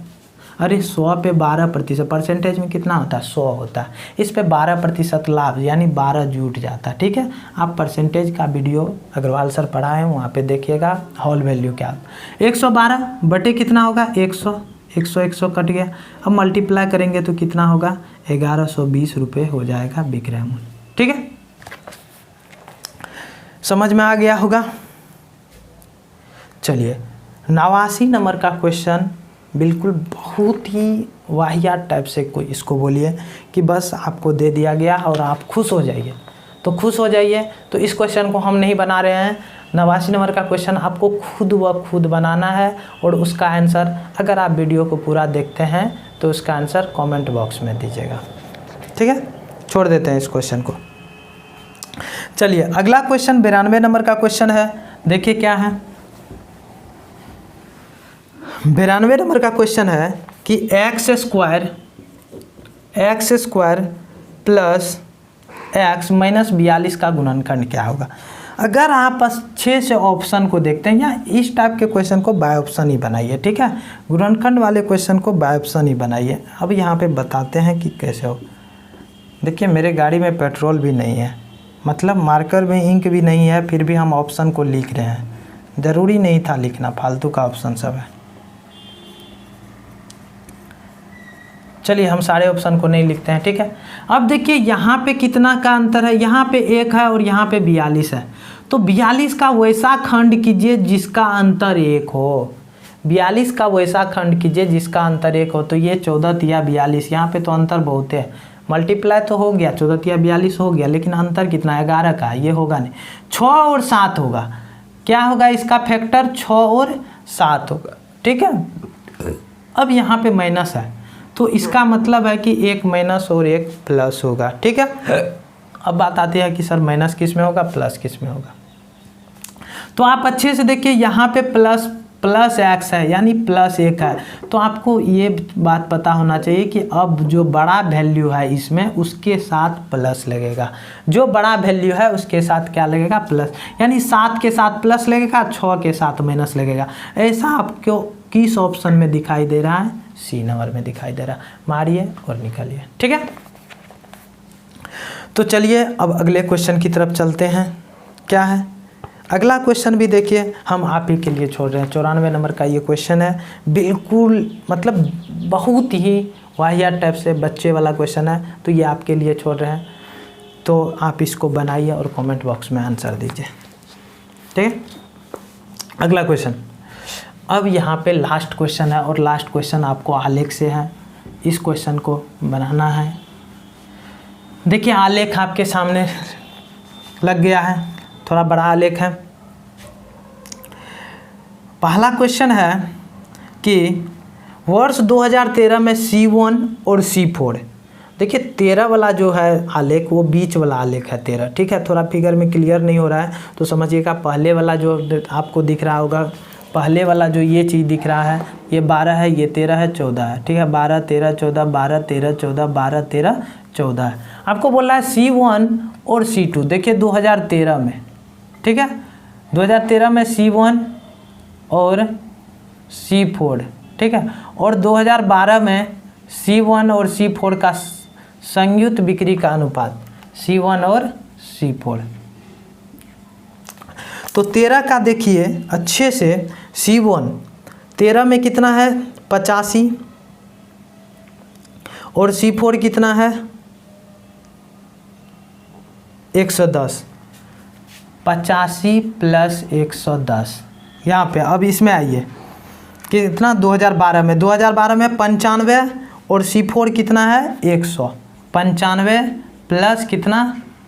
अरे 100 पे 12%, परसेंटेज में कितना होता है, 100 होता है। इस पे 12% लाभ यानी 12 जुट जाता है, ठीक है। आप परसेंटेज का वीडियो अग्रवाल सर पढ़ाए हैं, वहाँ पे देखिएगा होल वैल्यू क्या। 112 बटे कितना होगा, 100, 100 कट गया। अब मल्टीप्लाई करेंगे तो कितना होगा, 1120 रुपये हो जाएगा विक्रय मूल्य, ठीक है। समझ में आ गया होगा। चलिए 89 नंबर का क्वेश्चन बिल्कुल बहुत ही वाहियात टाइप से कोई इसको बोलिए कि बस आपको दे दिया गया और आप खुश हो जाइए, तो खुश हो जाइए। तो इस क्वेश्चन को हम नहीं बना रहे हैं, 89 नंबर का क्वेश्चन आपको खुद व खुद बनाना है और उसका आंसर अगर आप वीडियो को पूरा देखते हैं तो उसका आंसर कमेंट बॉक्स में दीजिएगा, ठीक है। छोड़ देते हैं इस क्वेश्चन को। चलिए अगला क्वेश्चन 92 नंबर का क्वेश्चन है, देखिए क्या है। 92 नंबर का क्वेश्चन है कि x square plus x minus 42 का गुणनखंड क्या होगा। अगर आप अच्छे से ऑप्शन को देखते हैं, या इस टाइप के क्वेश्चन को बाय ऑप्शन ही बनाइए, ठीक है। गुणनखंड वाले क्वेश्चन को बाय ऑप्शन ही बनाइए। अब यहाँ पे बताते हैं कि कैसे हो। देखिए मेरे गाड़ी में पेट्रोल भी नहीं है, मतलब मार्कर में इंक भी नहीं है, फिर भी हम ऑप्शन को लिख रहे हैं। ज़रूरी नहीं था लिखना, फालतू का ऑप्शन सब है। चलिए हम सारे ऑप्शन को नहीं लिखते हैं, ठीक है। अब देखिए यहाँ पे कितना का अंतर है, यहाँ पे 1 है और यहाँ पे 42 है। तो 42 का वैसा खंड कीजिए जिसका अंतर 1 हो। 42 का वैसा खंड कीजिए जिसका अंतर 1 हो। तो ये 14 या 42, यहाँ पे तो अंतर बहुत है। मल्टीप्लाई तो हो गया, 14 या 42 हो गया, लेकिन अंतर कितना है, 11 का। ये होगा नहीं, 6 और 7 होगा। क्या होगा इसका फैक्टर, 6 और 7 होगा, ठीक है। अब यहाँ पे माइनस है तो इसका मतलब है कि 1 माइनस और 1 प्लस होगा, ठीक है। अब बात आती है कि सर माइनस किस में होगा, प्लस किस में होगा। तो आप अच्छे से देखिए, यहाँ पे प्लस एक्स है यानी +1 है। तो आपको ये बात पता होना चाहिए कि अब जो बड़ा वैल्यू है इसमें उसके साथ प्लस लगेगा। जो बड़ा वैल्यू है उसके साथ क्या लगेगा, प्लस, यानी 7 के साथ प्लस लगेगा, 6 के साथ माइनस लगेगा। ऐसा आपको किस ऑप्शन में दिखाई दे रहा है, सी नंबर में दिखाई दे रहा है। मारिए और निकालिए, ठीक है। तो चलिए अब अगले क्वेश्चन की तरफ चलते हैं। क्या है अगला क्वेश्चन, भी देखिए हम आप ही के लिए छोड़ रहे हैं। 94 नंबर का ये क्वेश्चन है, बिल्कुल मतलब बहुत ही वाहियात टाइप से बच्चे वाला क्वेश्चन है, तो ये आपके लिए छोड़ रहे हैं। तो आप इसको बनाइए और कमेंट बॉक्स में आंसर दीजिए, ठीक है। अगला क्वेश्चन, अब यहाँ पे लास्ट क्वेश्चन है और लास्ट क्वेश्चन आपको आलेख से है। इस क्वेश्चन को बनाना है। देखिए आलेख आपके सामने लग गया है, थोड़ा बड़ा आलेख है। पहला क्वेश्चन है कि वर्ष 2013 में C1 और C4, देखिए 13 वाला जो है आलेख वो बीच वाला आलेख है 13, ठीक है। थोड़ा फिगर में क्लियर नहीं हो रहा है तो समझिएगा। पहले वाला जो आपको दिख रहा होगा, पहले वाला जो ये चीज़ दिख रहा है ये 12 है, ये 13 है, 14 है, ठीक है। 12 13 14, 12 13 14, 12 13 14 है। आपको बोला है C1 और C2, देखिए 2013 में, ठीक है, 2013 में C1 और C4, ठीक है। और 2012 में C1 और C4 का संयुक्त बिक्री का अनुपात, C1 और C4। तो 13 का देखिए अच्छे से, C1 13 में कितना है 85 और C4 कितना है 110, 85 प्लस 110। यहाँ पे अब इसमें आइए कितना 2012 में 95 और C4 कितना है 100, 95 प्लस कितना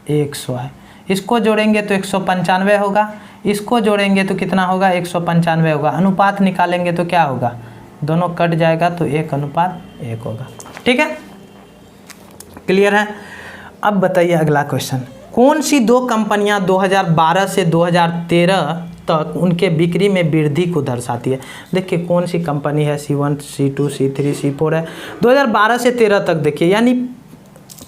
100 है। इसको जोड़ेंगे तो 195 होगा, इसको जोड़ेंगे तो कितना होगा 195 होगा। अनुपात निकालेंगे तो क्या होगा, दोनों कट जाएगा तो 1:1 होगा, ठीक है। क्लियर है। अब बताइए अगला क्वेश्चन, कौन सी दो कंपनियां 2012 से 2013 तक उनके बिक्री में वृद्धि को दर्शाती है। देखिए कौन सी कंपनी है, C1 C2 C3 C4 है 2012 से 13 तक। देखिए यानी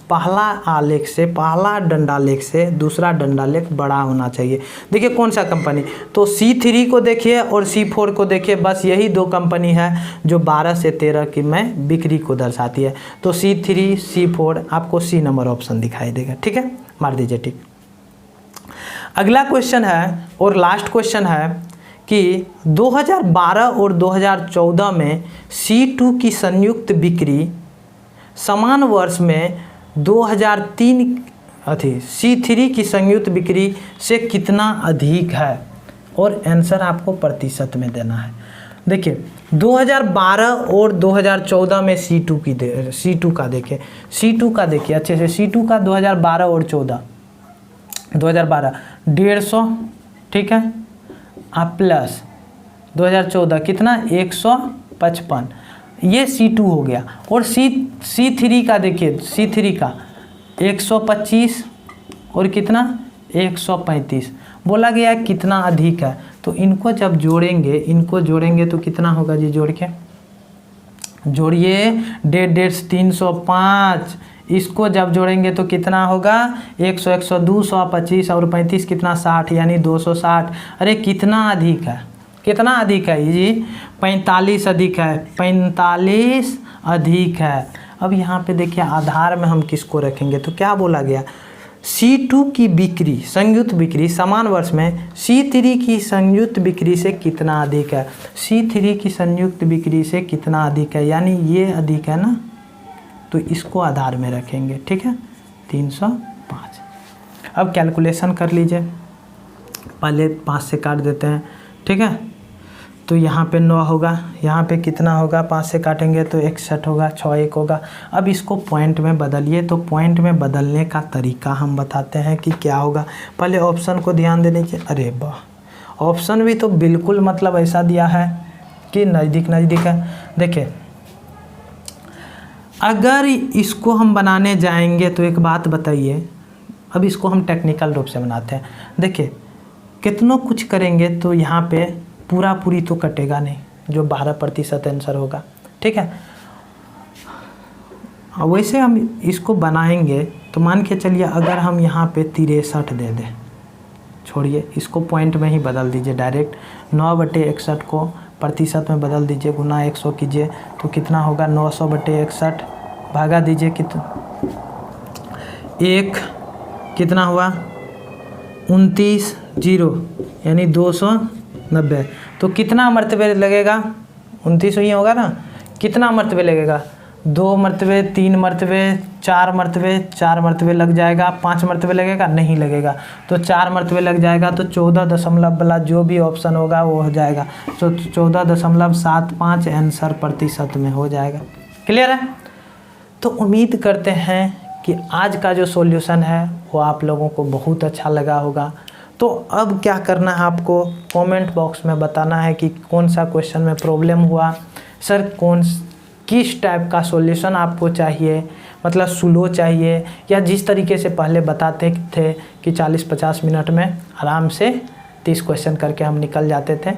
पहला आलेख से, पहला डंडालेख से दूसरा डंडालेख बड़ा होना चाहिए। देखिए कौन सा कंपनी, तो C3 को देखिए और C4 को देखिए, बस यही दो कंपनी है जो 12 से 13 की में बिक्री को दर्शाती है। तो C3 C4 आपको C नंबर ऑप्शन दिखाई देगा, ठीक है, मार दीजिए टिक। अगला क्वेश्चन है और लास्ट क्वेश्चन है कि 2012 और 2014 में C2 की संयुक्त बिक्री समान वर्ष में 2003 C3 की संयुक्त बिक्री से कितना अधिक है, और आंसर आपको प्रतिशत में देना है। देखिए 2012 और 2014 में C2 का देखिए, C2 का देखिए अच्छे से, C2 का 2012 और 14, 2012 150, ठीक है, आप प्लस 2014 कितना 155, ये C2 हो गया। और C3 का देखिए, C3 का 125 और कितना 135 बोला गया कितना अधिक है। तो इनको जब जोड़ेंगे तो कितना होगा जी, जोड़ के जोड़िए, 1.5 305, इसको जब जोड़ेंगे तो कितना होगा 100 100 225 और 35 कितना 60, यानी 260। अरे कितना अधिक है, कितना अधिक है जी, 45 अधिक है, 45 अधिक है। अब यहाँ पे देखिए आधार में हम किसको रखेंगे, तो क्या बोला गया, C2 की बिक्री, संयुक्त बिक्री समान वर्ष में C3 की संयुक्त बिक्री से कितना अधिक है, C3 की संयुक्त बिक्री से कितना अधिक है, यानी ये अधिक है ना, तो इसको आधार में रखेंगे, ठीक है, 305। अब कैलकुलेशन कर लीजिए, पहले 5 से काट देते हैं, ठीक है। तो यहाँ पे 9 होगा, यहाँ पे कितना होगा, 5 से काटेंगे तो 61 होगा, 6 1 होगा। अब इसको पॉइंट में बदलिए, तो पॉइंट में बदलने का तरीका हम बताते हैं कि क्या होगा। पहले ऑप्शन को ध्यान देने की, अरे वाह, ऑप्शन भी तो बिल्कुल मतलब ऐसा दिया है कि नज़दीक नज़दीक है। देखिए अगर इसको हम बनाने जाएंगे तो एक बात बताइए, अब इसको हम टेक्निकल रूप से बनाते हैं। देखिए कितनों कुछ करेंगे तो यहाँ पे पूरी तो कटेगा नहीं, जो 12% आंसर होगा, ठीक है। वैसे हम इसको बनाएंगे तो मान के चलिए अगर हम यहाँ पे 63 दे दें, छोड़िए इसको पॉइंट में ही बदल दीजिए डायरेक्ट, 9/61 को प्रतिशत में बदल दीजिए, गुना 100 कीजिए तो कितना होगा 900/61, भागा दीजिए एक कितना हुआ 29 0, यानी 290। तो कितना मरतबे लगेगा, 29 ही होगा ना, कितना मरतबे लगेगा, 2 मरतबे, 3 मरतबे, 4 मरतबे, 4 मरतबे लग जाएगा, 5 मरतबे लगेगा, नहीं लगेगा, तो 4 मरतबे लग जाएगा। तो 14 दशमलव वाला जो भी ऑप्शन होगा वो हो जाएगा, तो 14.75 आंसर प्रतिशत में हो जाएगा। क्लियर है। तो उम्मीद करते हैं कि आज का जो सॉल्यूशन है वो आप लोगों को बहुत अच्छा लगा होगा। तो अब क्या करना है, आपको कमेंट बॉक्स में बताना है कि कौन सा क्वेश्चन में प्रॉब्लम हुआ, सर किस टाइप का सॉल्यूशन आपको चाहिए, मतलब स्लो चाहिए या जिस तरीके से पहले बताते थे कि 40-50 मिनट में आराम से 30 क्वेश्चन करके हम निकल जाते थे,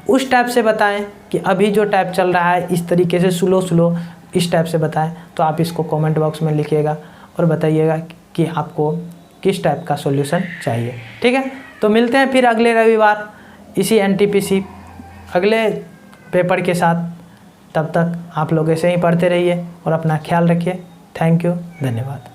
उस टाइप से बताएं कि अभी जो टाइप चल रहा है इस तरीके से स्लो इस टाइप से बताएं। तो आप इसको कमेंट बॉक्स में लिखिएगा और बताइएगा कि आपको किस टाइप का सॉल्यूशन चाहिए। ठीक है, तो मिलते हैं फिर अगले रविवार इसी NTPC अगले पेपर के साथ। तब तक आप लोग ऐसे ही पढ़ते रहिए और अपना ख्याल रखिए। थैंक यू, धन्यवाद।